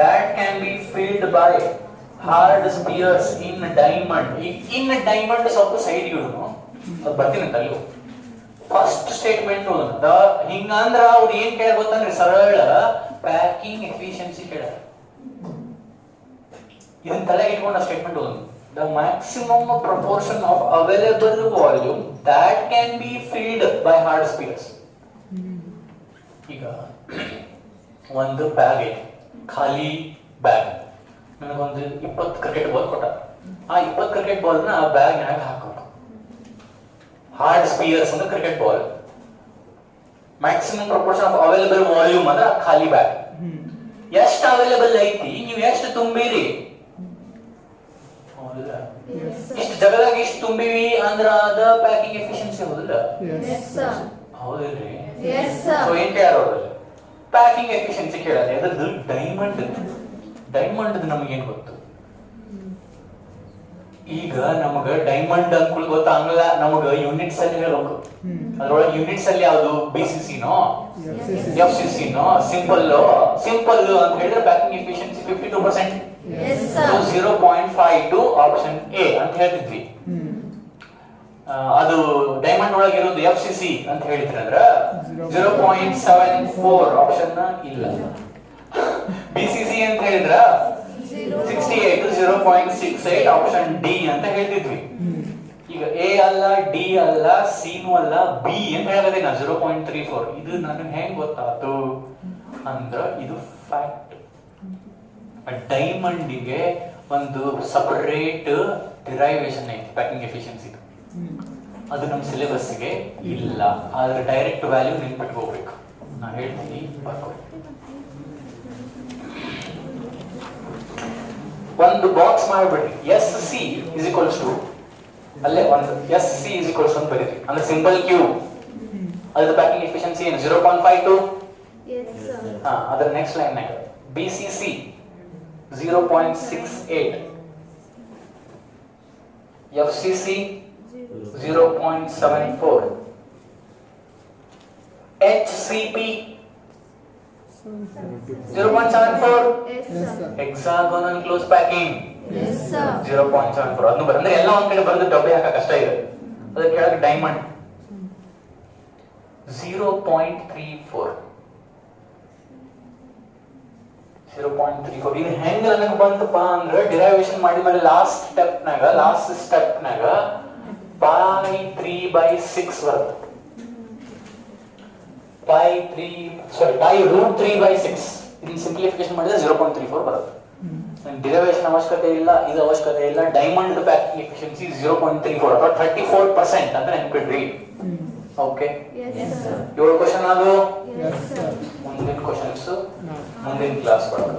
that can be filled by hard spheres in diamond in diamond ಸ್ವಲ್ಪ ಸೈಡ್ ಇಡುನು ಅದು ಬರ್ತೀನಿ ಅಂತ ಅಲ್ಲಿ ಫಸ್ಟ್ ಸ್ಟೇಟ್ಮೆಂಟ್ ದ ಹಿಂಗಂದ್ರ ಅವ್ರು ಏನ್ ಕೇಳ ಗೊತ್ತಂದ್ರೆ ಸರಳ ಪ್ಯಾಕಿಂಗ್ ಎಫಿಷಿಯನ್ಸಿ ಕೇಳ್ಯಾರ ಇದನ್ನ ತಲೆಗೆ ಇಟ್ಕೊಂಡ ಸ್ಟೇಟ್ಮೆಂಟ್ ಓದೋದು the maximum proportion of available volume that can be filled by hard spheres ಈಗ ಒಂದು ಬ್ಯಾಗ್ ಐತಿ ಖಾಲಿ ಬ್ಯಾಗ್ ನನಗೊಂದು 20 ಕ್ರಿಕೆಟ್ ಬಾಲ್ ಕೊಟ್ಟ ಆ 20 ಕ್ರಿಕೆಟ್ ಬಾಲ್ ನ ಆ ಬ್ಯಾಗ್ ನಾಗ ಹಾಕೋದು ಹಾರ್ಡ್ ಸ್ಪಿಯರ್ಸ್ ಅಂದ್ರೆ cricket ball maximum proportion of available volume ಅಂದ್ರೆ ಖಾಲಿ ಬ್ಯಾಗ್ ಎಷ್ಟು ಅವೈಲೇಬಲ್ ಐತಿ ನೀವು ಎಷ್ಟು ತುಂಬಿರಿ ಹೌದಿಲ್ಲ ಇಷ್ಟು ಜಗದಾಗ ಇಷ್ಟು ತುಂಬಿವಿ ಅಂದ್ರ ಅದ ಪ್ಯಾಕಿಂಗ್ ಎಫಿಷಿಯನ್ಸಿ ಹೌದಿಲ್ಲ ಹೌದಿಲ್ರಿ ಸೊ ಏನ್ ಕೇಳಾರ ಅವ್ರಲ್ಲಿ ಪ್ಯಾಕಿಂಗ್ ಎಫಿಷಿಯನ್ಸಿ ಕೇಳಲ್ಲ ಅದ್ರದ್ದು ಡೈಮಂಡ್ ನಮಗೆ ಏನ್ ಗೊತ್ತು ಈಗ ನಮಗ ಡೈಮಂಡ್ ಅನ್ಕೊಳ್ ಗೊತ್ತಾಗಲ್ಲ ನಮಗ ಯೂನಿಟ್ಸ್ ಅಲ್ಲಿ ಹೇಳ್ಬೇಕು ಅದ್ರೊಳಗೆ ಯೂನಿಟ್ಸ್ ಅಲ್ಲಿ ಯಾವುದು BCC no FCC no simple ಅಂತ ಹೇಳಿದ್ರೆ ಪ್ಯಾಕಿಂಗ್ ಎಫಿಷಿಯನ್ಸಿ 52% 0.52 ಆಪ್ಷನ್ ಎ ಅಂತ ಹೇಳ್ತಿದ್ವಿ ಅದು ಡೈಮಂಡ್ ಒಳಗಿರೋದು FCC ಅಂತ ಹೇಳಿದ್ರೆ ಅಂದ್ರ 0.74 ಆಪ್ಷನ್ ಇಲ್ಲ BCC ಅಂತ ಹೇಳಿದ್ರ 68 0.68 ಆಪ್ಷನ್ ಡಿ ಅಂತ ಹೇಳ್ತಿದ್ವಿ ಈಗ ಎ ಅಲ್ಲ ಡಿ ಅಲ್ಲ ಸಿ ನೂ ಅಲ್ಲ ಬಿ ಅಂತ ಹೇಳಿದೆ ನಾ 0.34 ಇದು ನನಗೆ ಹೆಂಗ್ ಗೊತ್ತಾಯ್ತು ಅಂದ್ರ ಇದು ಫ್ಯಾಕ್ಟ್ ಡೈಮಂಡಿಗೆ ಒಂದು ಸಪರೇಟ್ ಡಿರೈವೇಶನ್ ಐತಿ ಪ್ಯಾಕಿಂಗ್ ಎಫಿಷಿಯನ್ಸಿ ಅದು ನಮ್ಮ ಸಿಲೆಬಸ್ಗೆ ಇಲ್ಲ ಆದ್ರೆ ಡೈರೆಕ್ಟ್ ವ್ಯಾಲ್ಯೂ ನೆನ್ಪಿಟ್ಕೋಬೇಕು ನಾ ಹೇಳ್ತೀನಿ ಬರ್ಕೊ ಒಂದು box ಮಾಡಿಬಿಡ್ರಿ SC is equals to ಅಲ್ಲೇ ಒಂದು SC is equals to ಅಂತ ಬರೀರಿ ಅಂದ್ರೆ ಸಿಂಪಲ್ ಕ್ಯೂ ಅದರ ಪ್ಯಾಕಿಂಗ್ ಎಫಿಷಿಯನ್ಸಿ ಏನು 0.52 ಹಾ ಅದರ ನೆಕ್ಸ್ಟ್ ಲೈನ್ ನಾಗ BCC 0.68 FCC 0.74 HCP 0.74 hexagonal close packing 0.74 ಅದನ್ನು ಬರಂದ್ರೆ ಎಲ್ಲ ಒಂದ್ ಕಡೆ ಬರೆದು ಡಬ್ಬೆ ಹಾಕ ಕಷ್ಟ ಇದೆ ಅದಕ್ಕೆ ಕೆಳಗೆ ಡೈಮಂಡ್ 0.34 ಇದು ಹೆಂಗ ನನಗೆ ಬಂತಪ್ಪ ಅಂದ್ರೆ ಡಿರೈವೇಶನ್ ಮಾಡಿದ್ಮೇಲೆ ಲಾಸ್ಟ್ ಸ್ಟೆಪ್ನಾಗ pi 3/6 ಬರುತ್ತೆ pi root 3/6 ಇದನ್ನ ಸಿಂಪ್ಲಿಫಿಕೇಶನ್ ಮಾಡಿದ್ರೆ 0.34 ಬರುತ್ತೆ ಡಿರೈವೇಶನ್ ಅವಶ್ಯಕತೆ ಇಲ್ಲ ಇದು ಅವಶ್ಯಕತೆ ಇಲ್ಲ ಡೈಮಂಡ್ ಪ್ಯಾಕಿಂಗ್ ಎಫಿಷಿಯನ್ಸಿ 0.34 ಅಥವಾ 34% ಅಂತ ನೆನಪಿಡ್ರಿ ಓಕೆ Yes, sir. 7 ಕ್ವಶನ್ ಅದು Yes, sir. ಮುಂದಿನ ಕ್ವಶನ್ಸ್ ಹಾಂ ಮುಂದಿನ ಕ್ಲಾಸ್ ಒಳಗೆ